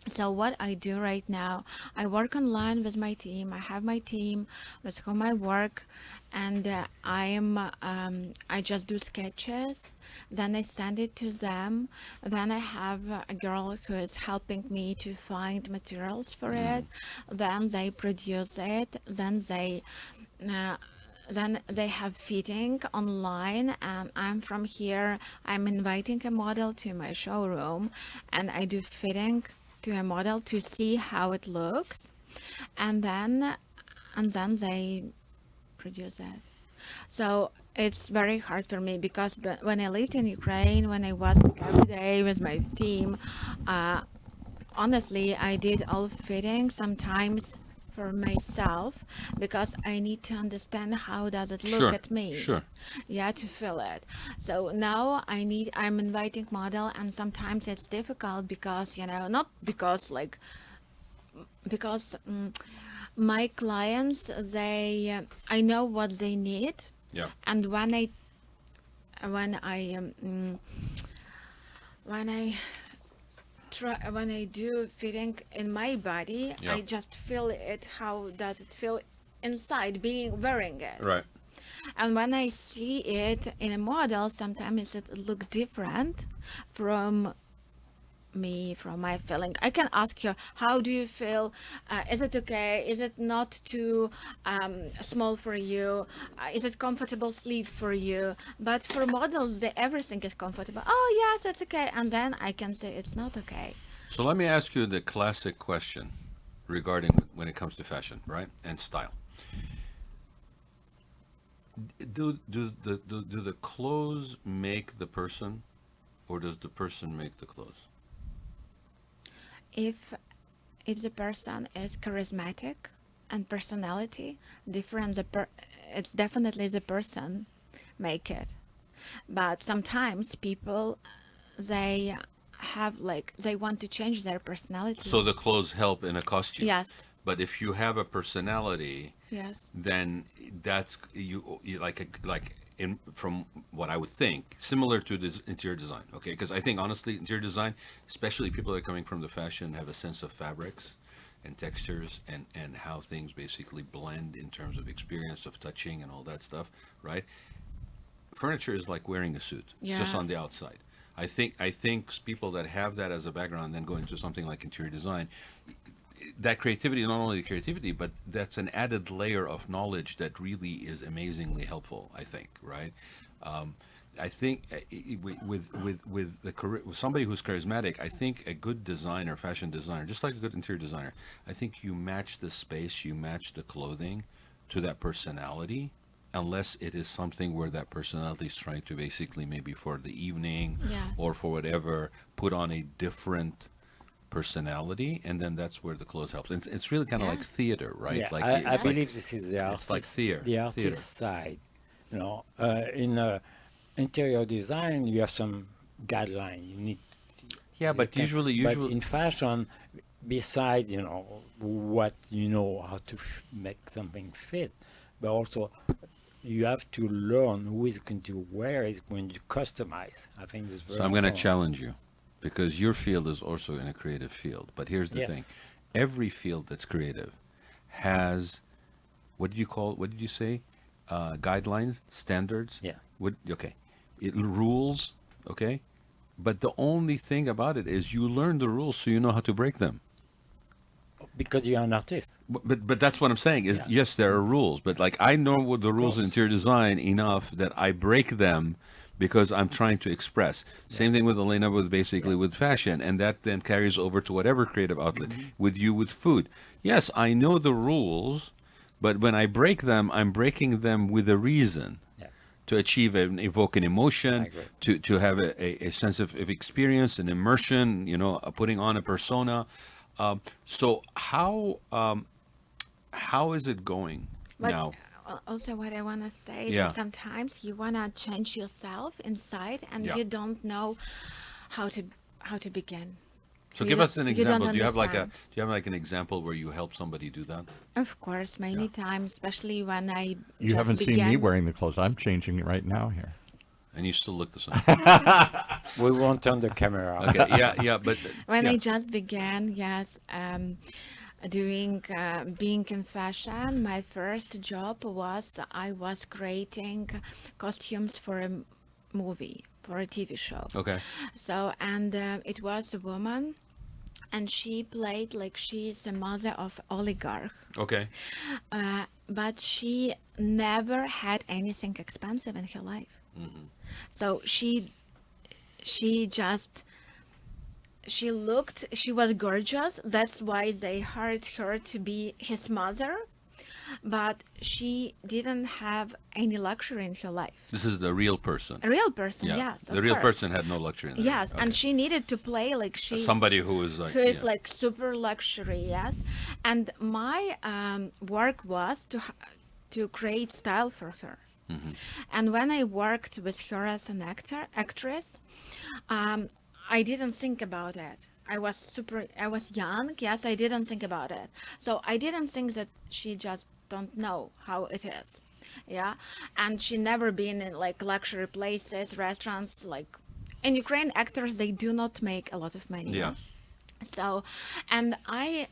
So what I do right now, I work online with my team. I have my team with whom I work, and I just do sketches. Then I send it to them. Then I have a girl who is helping me to find materials for it. Then they produce it. Then they have fitting online, and I'm from here. I'm inviting a model to my showroom, and I do fitting to a model to see how it looks, and then they produce it. So it's very hard for me because when I lived in Ukraine, when I was every day with my team, honestly, I did all fitting sometimes for myself because I need to understand how does it look Sure, at me. sure. Yeah, to feel it. So now I'm inviting model, and sometimes it's difficult because not because because My clients, I know what they need, Yeah. and when I do fitting in my body, Yeah. I just feel it. How does it feel inside wearing it? Right. And when I see it in a model, sometimes it look different from me, from my feeling. I can ask her, how do you feel? Is it okay? Is it not too small for you? Is it comfortable sleeve for you? But for models, everything is comfortable. Oh yes, it's okay. And then I can say it's not okay. So let me ask you the classic question regarding when it comes to fashion, right, and style. Do the clothes make the person, or does the person make the clothes? If the person is charismatic and personality different, it's definitely the person make it. But sometimes people, they they want to change their personality. So the clothes help in a costume. Yes. But if you have a personality, Yes. then that's you like in from what I would think similar to this interior design. Okay, because I think honestly interior design, especially people that are coming from the fashion, have a sense of fabrics and textures and how things basically blend in terms of experience of touching and all that stuff, right? Furniture is like wearing a suit. It's just Yeah. on the outside. I think people that have that as a background then go into something like interior design, that creativity, not only the creativity, but that's an added layer of knowledge that really is amazingly helpful, I think, right? I think with somebody who's charismatic, I think a good designer, fashion designer, just like a good interior designer, I think you match the space, you match the clothing to that personality, unless it is something where that personality is trying to basically maybe for the evening Yes. or for whatever put on a different personality, and then that's where the clothes helps. It's really kind of Yeah. like theater, right? Yeah, Like I it's like- believe this is the it's like artist, theater. the artist Theater. side. You know, in interior design, you have some guideline. You need. Yeah, you but can- usually, But in fashion, besides what how to make something fit, but also you have to learn who is going to wear it when you customize. I think this is very so I'm going to important. challenge you, because your field is also in a creative field. But here's the Yes. thing: every field that's creative has, what did you say? Guidelines, standards. Yeah. Okay, rules. Okay, but the only thing about it is you learn the rules so you know how to break them. Because you're an artist. But that's what I'm saying is Yeah. yes, there are rules, but like I know what the rules in course. interior design enough that I break them because I'm trying to express. Same thing with Elena with basically with fashion, and that then carries over to whatever creative outlet. With you with food. Yes, I know the rules, but when I break them, I'm breaking them with a reason. Yeah. To achieve and evoke an emotion, I agree. to have a sense of experience, an immersion, putting on a persona. So how is it going But now? also, what I want to say Yeah. that sometimes you want to change yourself inside, and Yeah. you don't know how to begin. So you give don't- us an you don't example. Do understand. you have like an example where you help somebody do that? Of course, many times, especially when I You just haven't began. seen me wearing the clothes. I'm changing it right now here. And you still look the same. We won't turn the camera on. Okay, yeah, but When yeah. I just began, yes, doing being in fashion, my first job was I was creating costumes for a movie, for a TV show. Okay. So, and it was a woman, and she played like she's a mother of oligarch, Okay. but she never had anything expensive in her life. So she was gorgeous. That's why they hired her to be his mother, but she didn't have any luxury in her life. This is the real person. A real person, Yeah. yes. The of real course. person had no luxury in their Yes, life. and Okay. she needed to play like she's Somebody who is like who is yeah. like super luxury, yes. And my work was to create style for her. Mm-hmm. And when I worked with her as an actress, I didn't think about it. I was young. Yes, I didn't think about it. So I didn't think that she just don't know how it is. Yeah. And she never been in like luxury places, restaurants. Like in Ukraine, actors, they do not make a lot of money. Yeah. So, and I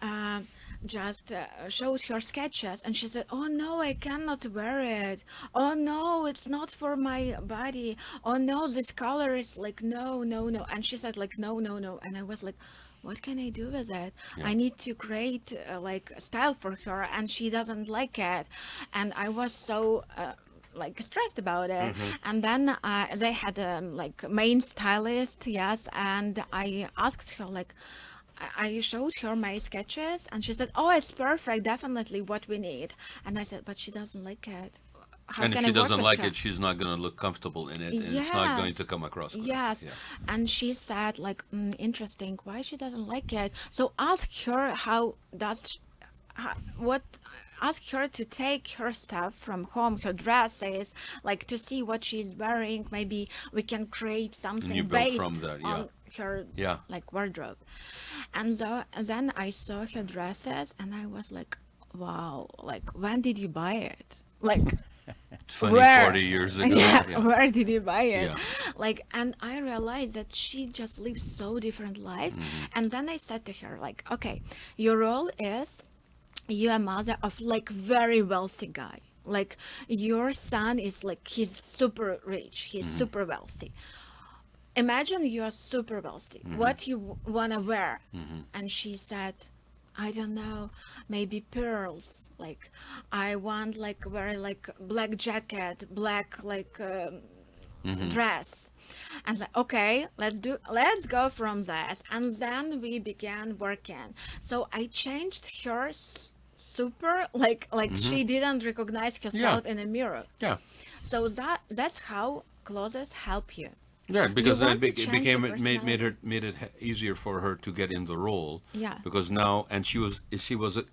just showed her sketches, and she said, "Oh no, I cannot wear it. Oh no, it's not for my body. Oh no, this color is like no, no, no." And she said like no, no, no. And I was like, what can I do with it? I need to create like a style for her, and she doesn't like it. And I was so like stressed about it. And then they had like main stylist, yes, and I asked her like, I showed her my sketches, and she said, "Oh, it's perfect, definitely what we need." And I said, "But she doesn't like it. How And if can she I work doesn't with like her?" it, she's not going to look comfortable in it, and it's not going to Yes. come across correct. Yes. Yeah. And she said like, interesting, why she doesn't like it. So ask her how does sh- how, what ask her to take her stuff from home, her dresses, like to see what she's wearing. Maybe we can create something you build based from that, yeah. on her Yeah. like wardrobe. And then I saw her dresses, and I was like, wow, like when did you buy it? Like 40 years ago. yeah, where did you buy it? Yeah. Like, and I realized that she just lives so different life. And then I said to her like, okay, your role is you're a mother of like very wealthy guy. Like your son is like, he's super rich, he's super wealthy. Imagine you're super wealthy. What you wanna wear? And she said, I don't know, maybe pearls. Like I want like wear like black jacket, black like dress. And like, okay, let's go from that. And then we began working. So I changed her super like she didn't recognize herself in a mirror. Yeah. So that's how clothes help you. Yeah, because want then to it change became your made it easier for her to get in the role. Yeah. Because now, and she was the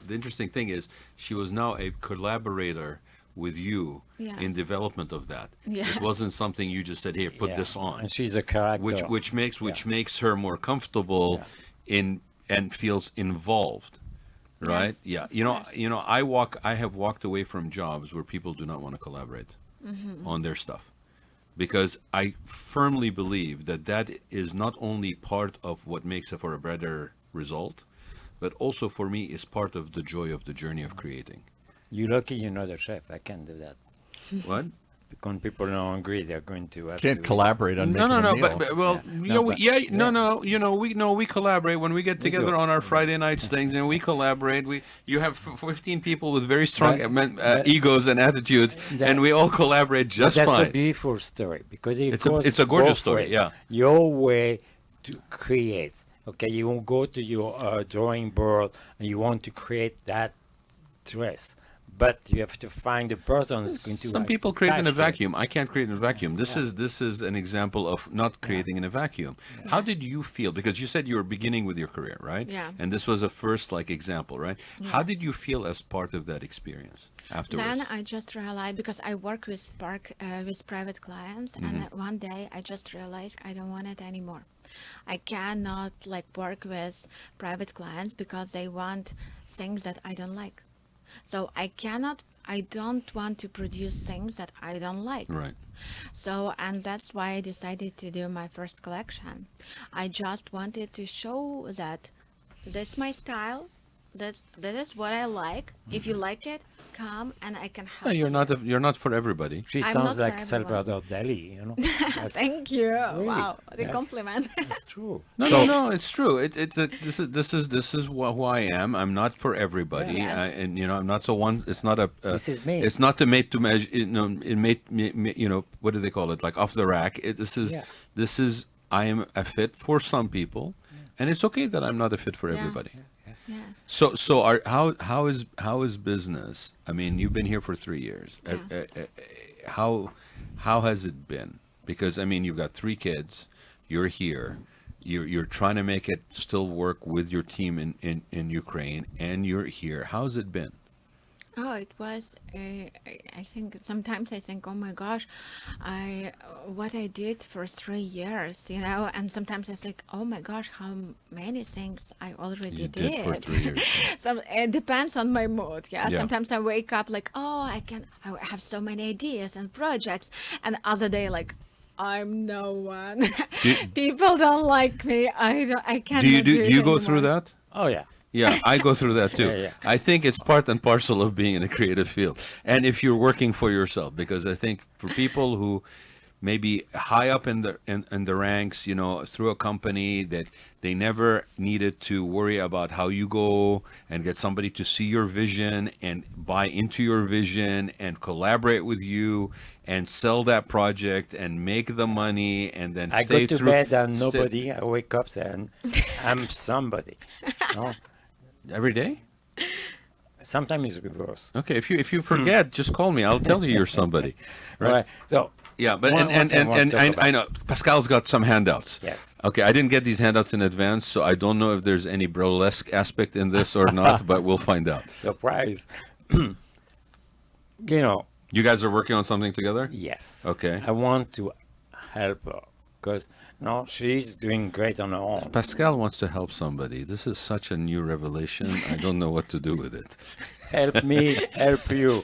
interesting thing is she was now a collaborator with you in Yes. development of that. Yes. It wasn't something you just said, here, put Yeah. this on, And she's a character. which makes her more comfortable in and feels involved. Right? Yes, Yeah. of I have walked away from jobs where people do not want to collaborate on their stuff. Because I firmly believe that is not only part of what makes it for a better result, but also for me is part of the joy of the journey of creating. You're lucky you're not a chef. I can't do that. What? When people are hungry, they're going to have Can't to collaborate on making a No, meal. but well, we collaborate when we get together on our Friday nights things, and we collaborate. You have 15 people with very strong But- egos and attitudes, that- and we all collaborate just That's fine. a beautiful story because It's a gorgeous story, yeah. Your way to create. Okay, you won't go to your drawing board and you want to create that dress, but you have to find the person who's going to. Some people create in a attach to it. vacuum. I can't create in a vacuum. This is an example of not creating in a vacuum. How did you feel? Because you said you were beginning with your career, right? Yeah. And this was a first example, right? How Yes. did you feel as part of that experience afterwards? Then I just realized, because I work with with private clients, and one day I just realized I don't want it anymore. I cannot work with private clients because they want things that I don't like. So I don't want to produce things that I don't like. Right. So, and that's why I decided to do my first collection. I just wanted to show that this is my style, that is what I like. If you like it, come and I can help No, you. you're not for everybody. She I'm sounds not like for everyone. Salvador Dali, you know. That's- Thank you. Really? Wow, the Yes. compliment. That's true. No, it's true. This is who I am. I'm not for everybody, Yes. and I'm not so one. It's not a. This is me. It's not to make to measure. What do they call it? Like off the rack. Yeah. This is. I am a fit for some people, and it's okay that I'm not a fit for Yes. everybody. Yes. So how is business? I mean, you've been here for 3 years. Yeah. How has it been? Because I mean, you've got 3 kids. You're here. You're trying to make it still work with your team in Ukraine, and you're here. How's it been? Oh, it was. I think sometimes I think, oh my gosh, I what I did for 3 years, and sometimes I think, oh my gosh, how many things I already You did for 3 years. So it depends on my mood. Yeah. Yeah. Sometimes I wake up like, oh, I have so many ideas and projects, and the other day like, I'm no one. People don't like me. I can't. Do you go through that? Oh yeah. Yeah, I go through that too. Yeah. I think it's part and parcel of being in a creative field. And if you're working for yourself, because I think for people who maybe high up in the ranks, through a company that they never needed to worry about how you go and get somebody to see your vision and buy into your vision and collaborate with you and sell that project and make the money and then I stay go to through bed and nobody. I wake up and I'm somebody. No, every day. sometimes it's reverse. Okay, if you forget, just call me. I'll tell you you're somebody. Right. So Yeah, but One and thing I want to talk I about. know Pascal's got some handouts. Yes. Okay, I didn't get these handouts in advance, so I don't know if there's any burlesque aspect in this or not, but we'll find out. surprise. You guys are working on something together? Yes. Okay. I want to help her because she's doing great on her own. Pascal wants to help somebody. This is such a new revelation. I don't know what to do with it. Help me, help you.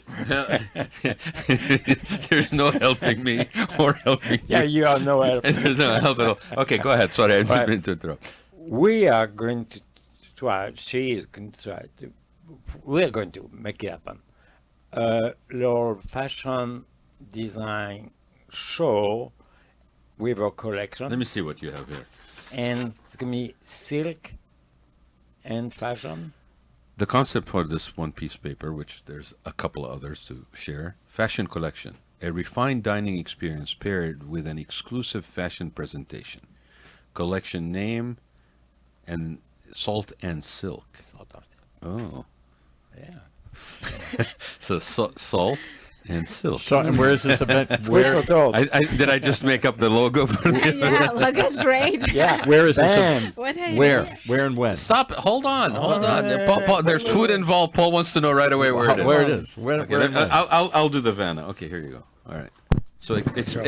There's no helping me or helping Yeah, you. you are no help. There's no help at all. Okay, go ahead. Sorry, I didn't Right. mean to interrupt. We are going to try. She is going to try to. We are going to make it happen. Little fashion design show with a collection, Let me see what you have here. and it's gonna be silk and fashion. The concept for this one-piece paper, which there's a couple of others to share, fashion collection, a refined dining experience paired with an exclusive fashion presentation. Collection name and Salt and Silk. Sort of thing. Oh, Yeah. so salt and silk. So, and where is this event? Food Where, for thought. Did I just make up the logo? For Yeah, logo's great. Yeah. where is this? Bam. What I Where and when? Stop! Hold on. Paul, there's food involved. Paul wants to know right away where it is. Where it is? Where, Okay, where and when? I'll do the Vanna. Okay, here you go. All right. So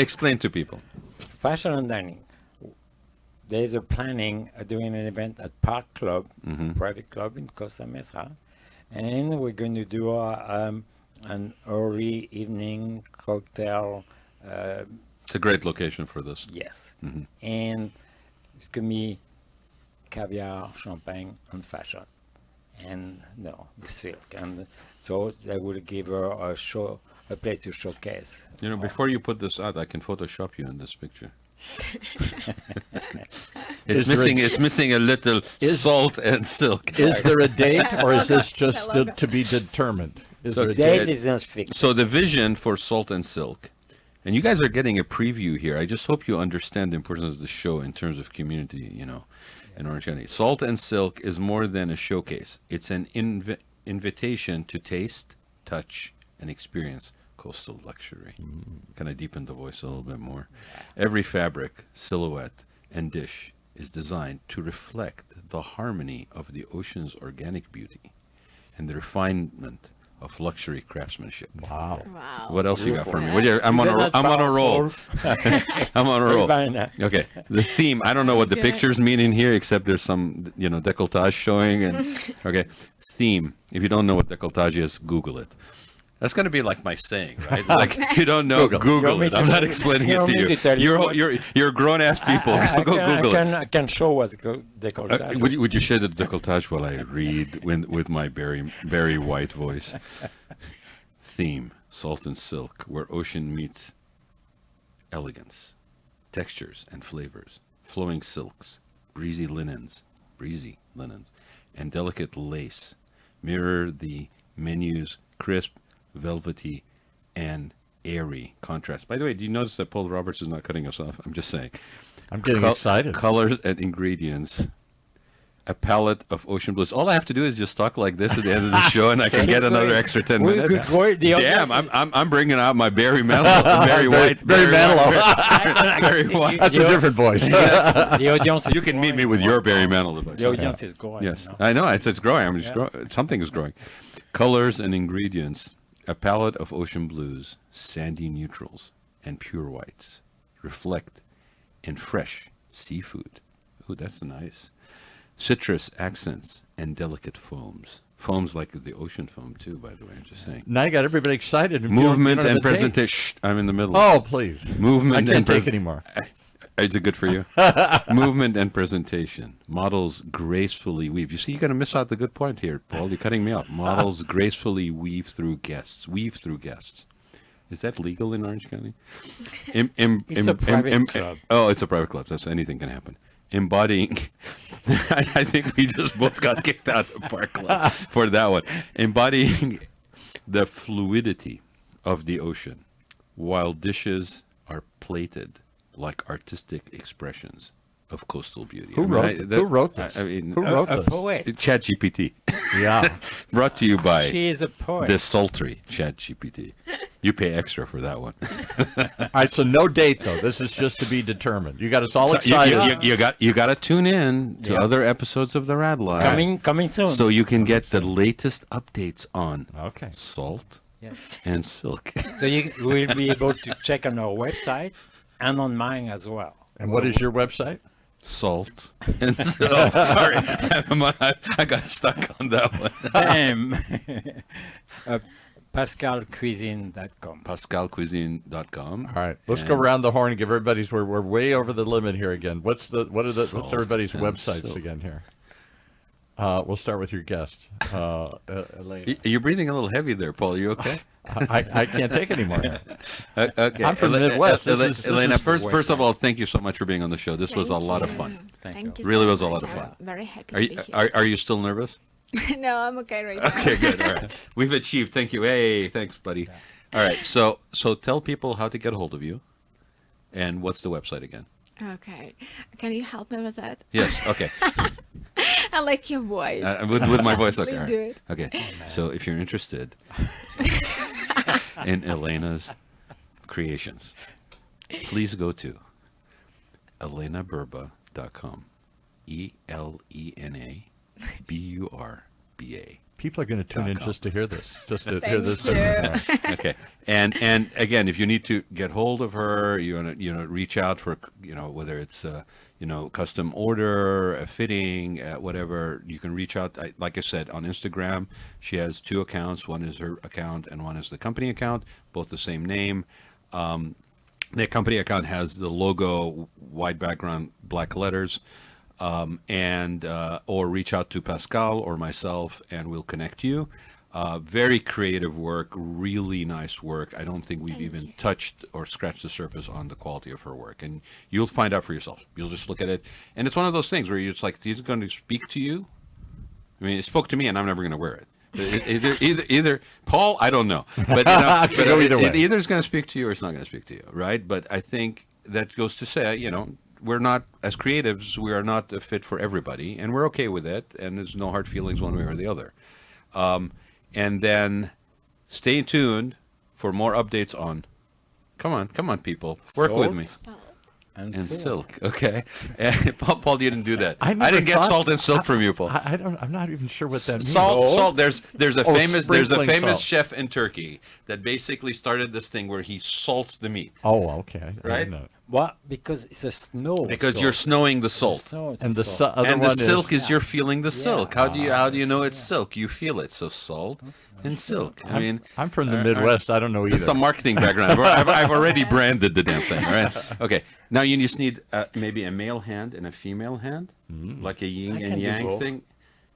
explain to people. Fashion and dining. There's a planning doing an event at Park Club, private club in Costa Mesa, and we're going to do an early evening cocktail. It's a great location for this. Yes, and it's going to be caviar, champagne, and fashion, and the silk, and so that will give her a place to showcase. Before you put this out, I can Photoshop you in this picture. Is there a- It's missing a little salt and silk. Is there a date, or is this The just logo. to be determined? Is So there a Date date? is not fixed. So the vision for Salt and Silk, and you guys are getting a preview here. I just hope you understand the importance of the show in terms of community, in Orange County. Salt and Silk is more than a showcase. It's an invitation to taste, touch, and experience coastal luxury. Can I deepen the voice a little bit more? Every fabric, silhouette, and dish is designed to reflect the harmony of the ocean's organic beauty and the refinement of luxury craftsmanship. Wow. Wow. What else you got for me? Beautiful. I'm on Isn't a that I'm on a roll. powerful? I'm on a roll. Very nice. Okay. The theme. I don't know what the Okay. pictures mean in here, except there's some décolletage showing. And okay. Theme. If you don't know what décolletage is, Google it. That's going to be like my saying, right? Like you don't know, Google You want me it. to I'm not tell you- explaining you it want to me you. to tell you what- You're grown ass people. Go Google it. I can show what's décolletage. Would you share the décolletage while I read with my very white voice? Theme: Salt and Silk, where ocean meets elegance, textures and flavors, flowing silks, breezy linens, and delicate lace mirror the menu's crisp, velvety, and airy contrast. By the way, do you notice that Paul Roberts is not cutting us off? I'm just saying. I'm getting excited. Colors and ingredients. A palette of ocean blues. All I have to do is just talk like this at the end of the show, and I can get another extra 10 We minutes. could go- the Damn, audience- I'm bringing out my Barry Manilow, very white, Barry Manilow. very white. That's a different voice. The audience. You can meet me with your Barry Manilow device. The audience is going. Yes, you know. I know. It's growing. I'm just growing. Something is growing. Colors and ingredients: a palette of ocean blues, sandy neutrals, and pure whites. Reflect in fresh seafood. Ooh, that's nice. Citrus accents and delicate foams. Foams like the ocean foam too, by the way. I'm just saying. Now you got everybody excited. Movement and presentation. I'm in the middle. Oh, please. Movement I can't and take anymore. Is it good for you? Movement and presentation. Models gracefully weave. You see, you're going to miss out the good point here, Paul. You're cutting me off. Models gracefully weave through guests. Is that legal in Orange County? It's a private club. Oh, it's a private club. That's anything can happen. Embodying. I think we just both got kicked out of Park Club for that one. Embodying the fluidity of the ocean, while dishes are plated like artistic expressions of coastal beauty. Who wrote this? I mean, Who wrote A this? poet. ChatGPT. Yeah. Brought to you by She is a poet. the sultry ChatGPT. You pay extra for that one. All right, so no date, though. This is just to be determined. You got us all So excited. you got to tune in to Yeah. other episodes of the Raad Live. coming soon. So you can get the latest updates on Okay. salt Yes. and silk. So you will be able to check on our website and on mine as well. And what is your website? Salt and silk. Sorry, I got stuck on that one. Bam. PascalCuisine.com. PascalCuisine.com. All right, let's go around the horn and give everybody's. We're way over the limit here again. What's Salt everybody's and websites silk. again here? We'll start with your guest, Elena. You're breathing a little heavy there, Paul. You okay? I can't take any more. Okay. I'm from the Midwest. This Elena, is first of all, thank you so much for being on the show. This was a lot of fun. Thank you. Really so was a much. lot of fun. I'm very happy Are to you, be here. are you still nervous? No, I'm okay right now. Okay, good. All right. We've achieved. Thank you. Hey, thanks, buddy. All right. So tell people how to get a hold of you and what's the website again? Okay. Can you help me with that? Yes. Okay. I like your voice. With my voice. Okay. Please all do right. it. Okay. So if you're interested in Elena's creations, please go to elenaburba.com. ELENABURBA. People are going to tune in just to hear this. Just to hear Thank this. you. Okay. And again, if you need to get hold of her, you want to reach out for whether it's custom order, a fitting, whatever, you can reach out. Like I said, on Instagram, she has 2 accounts. One is her account and one is the company account, both the same name. The company account has the logo, white background, black letters. Or reach out to Pascal or myself and we'll connect you. Very creative work, really nice work. I don't think we've Thank even you. touched or scratched the surface on the quality of her work. And you'll find out for yourself. You'll just look at it. And it's one of those things where you're just like, is it going to speak to you? I mean, it spoke to me and I'm never going to wear it. Either Paul, I don't know. But, but go either way. it either is going to speak to you or it's not going to speak to you, right? But I think that goes to say, we're not, as creatives, we are not a fit for everybody, and we're okay with it, and there's no hard feelings one way or the other. And then stay tuned for more updates on, come on, people, work with me. And silk, okay. And Paul didn't do that. I I never didn't get thought- salt and silk from you, Paul. I'm not even sure what that means. Salt. There's a famous sprinkling salt. chef in Turkey that basically started this thing where he salts the meat. Oh, okay. I Right? didn't know. What? Because it's a snow. Because salt. you're snowing the salt. Snow, it's And a the salt. other And one the silk is Yeah. you're feeling the silk. Yeah. How do you know it's silk? You feel it. So salt and silk. I mean, I'm from the Midwest. I don't know either. it's some marketing background. I've already branded the damn thing, right? Okay. Now you just need maybe a male hand and a female hand, like a yin I and can do yang both. thing.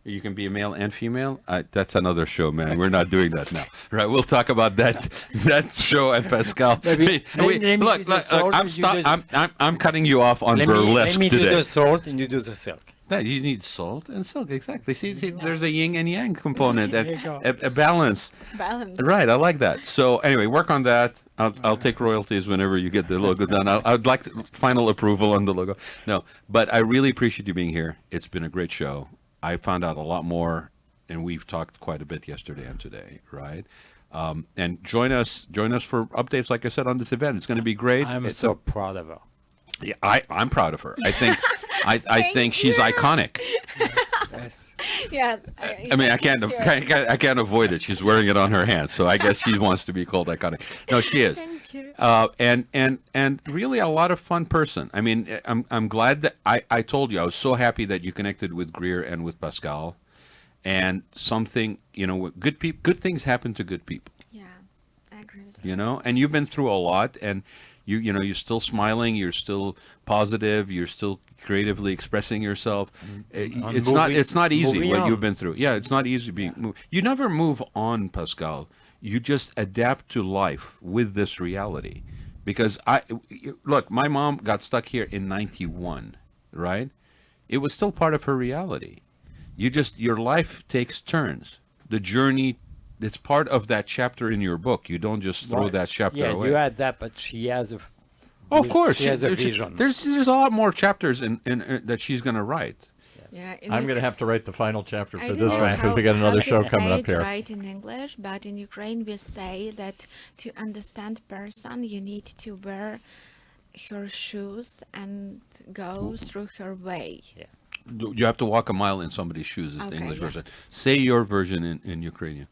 You can be a male and female. That's another show, man. We're not doing that now, right? We'll talk about that show at Pascal. Maybe- let me look, do the salt, I'm cutting you off on burlesque let me do today. the salt and you do the silk. No, you need salt and silk, exactly. See, there's a yin and yang component, There you go. a balance. Balance. Right, I like that. So anyway, work on that. I'll take royalties whenever you get the logo done. I'd like final approval on the logo. No, but I really appreciate you being here. It's been a great show. I found out a lot more, and we've talked quite a bit yesterday and today, right? And join us for updates, like I said, on this event. It's going to be great. I'm It's so proud of her. yeah, I'm proud of her. I think I Thank think she's you. iconic. Yes. Yes. I mean, I can't avoid it. She's wearing it on her hand, so I guess she wants to be called iconic. No, she is. Thank you. And really a lot of fun person. I mean, I'm glad that I told you I was so happy that you connected with Greer and with Pascal, and something good things happen to good people. Yeah, I agree with And you've been through a lot, and you're still smiling, you're still positive, you're still creatively expressing yourself. It's not easy what you've been through. Yeah, it's not easy being. You never move on, Pascal. You just adapt to life with this reality. Because look, my mom got stuck here in '91, right? It was still part of her reality. Your life takes turns. The journey, it's part of that chapter in your book. You don't just throw that chapter away. You had that, but she has a. Of course, she has a vision. There's a lot more chapters in that she's going to write. Yeah, I'm going to have to write the final chapter I for don't this know one because how- we got another how to show coming say up it here. right in English, but in Ukraine we say that to understand person you need to wear her shoes and go through her way. Yes. You have to walk a mile in somebody's shoes is the Okay, English yeah. version. Say your version in Ukrainian.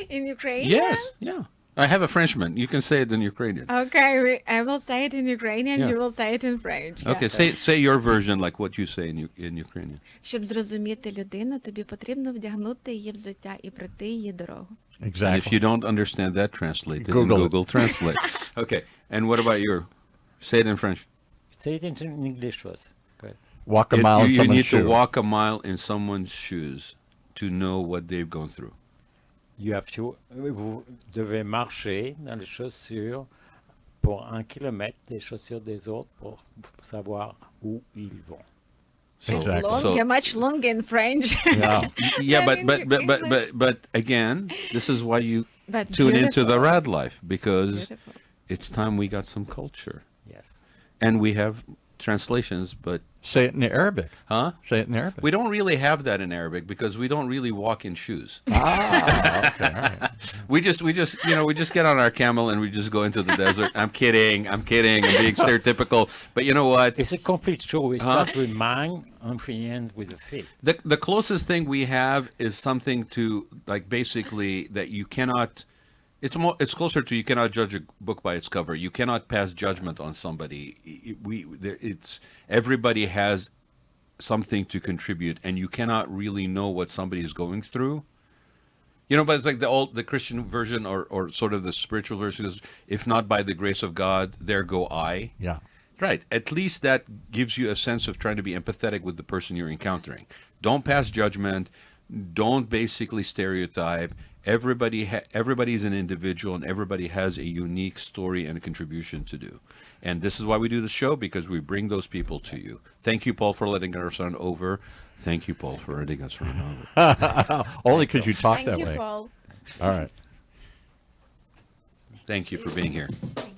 In Ukrainian? Yes, yeah. I have a Frenchman. You can say it in Ukrainian. Okay, I will say it in Ukrainian, Yeah. you will say it in French. Okay, say your version like what you say in Ukrainian. Щоб зрозуміти людину, тобі потрібно вдягнути її взуття і пройти її дорогу. And if Exactly. you don't understand that, translate it in Google it. Google Translate. Okay, and what about your? Say it in French. Say it in English first. Good. Walk a mile in You someone's need shoe. to walk a mile in someone's shoes to know what they've gone through. You have to. Vous devez marcher dans les chaussures pour 1 kilomètre des chaussures des autres pour savoir où ils vont. So, Exactly. Longer, much longer in French. Yeah. yeah, than but in English. but again, this is why you But tune into the beautiful. Raad life, because Beautiful. it's time we got some culture, Yes. and we have translations, but Say it in Arabic. huh? Say it in Arabic. We don't really have that in Arabic because we don't really walk in shoes. Ah, okay. All right. We just get on our camel and we just go into the desert. I'm kidding. I'm being stereotypical, but you know what? It's a complete show. We start with mind and we end with the feet. The closest thing we have is something to like basically that you cannot. It's closer to you cannot judge a book by its cover. You cannot pass judgment on somebody. Everybody has something to contribute, and you cannot really know what somebody is going through. But it's like the Christian version or sort of the spiritual version is, if not by the grace of God, there go I. Yeah. Right. At least that gives you a sense of trying to be empathetic with the person you're encountering. Don't pass judgment. Don't basically stereotype. Everybody's an individual, and everybody has a unique story and a contribution to do. And this is why we do the show, because we bring those people to you. Thank you, Paul, for letting us run over. Thank you, Paul, for letting us run over. Only because you talk Thank that you, way. Paul. All right. Thank you for being here. Thank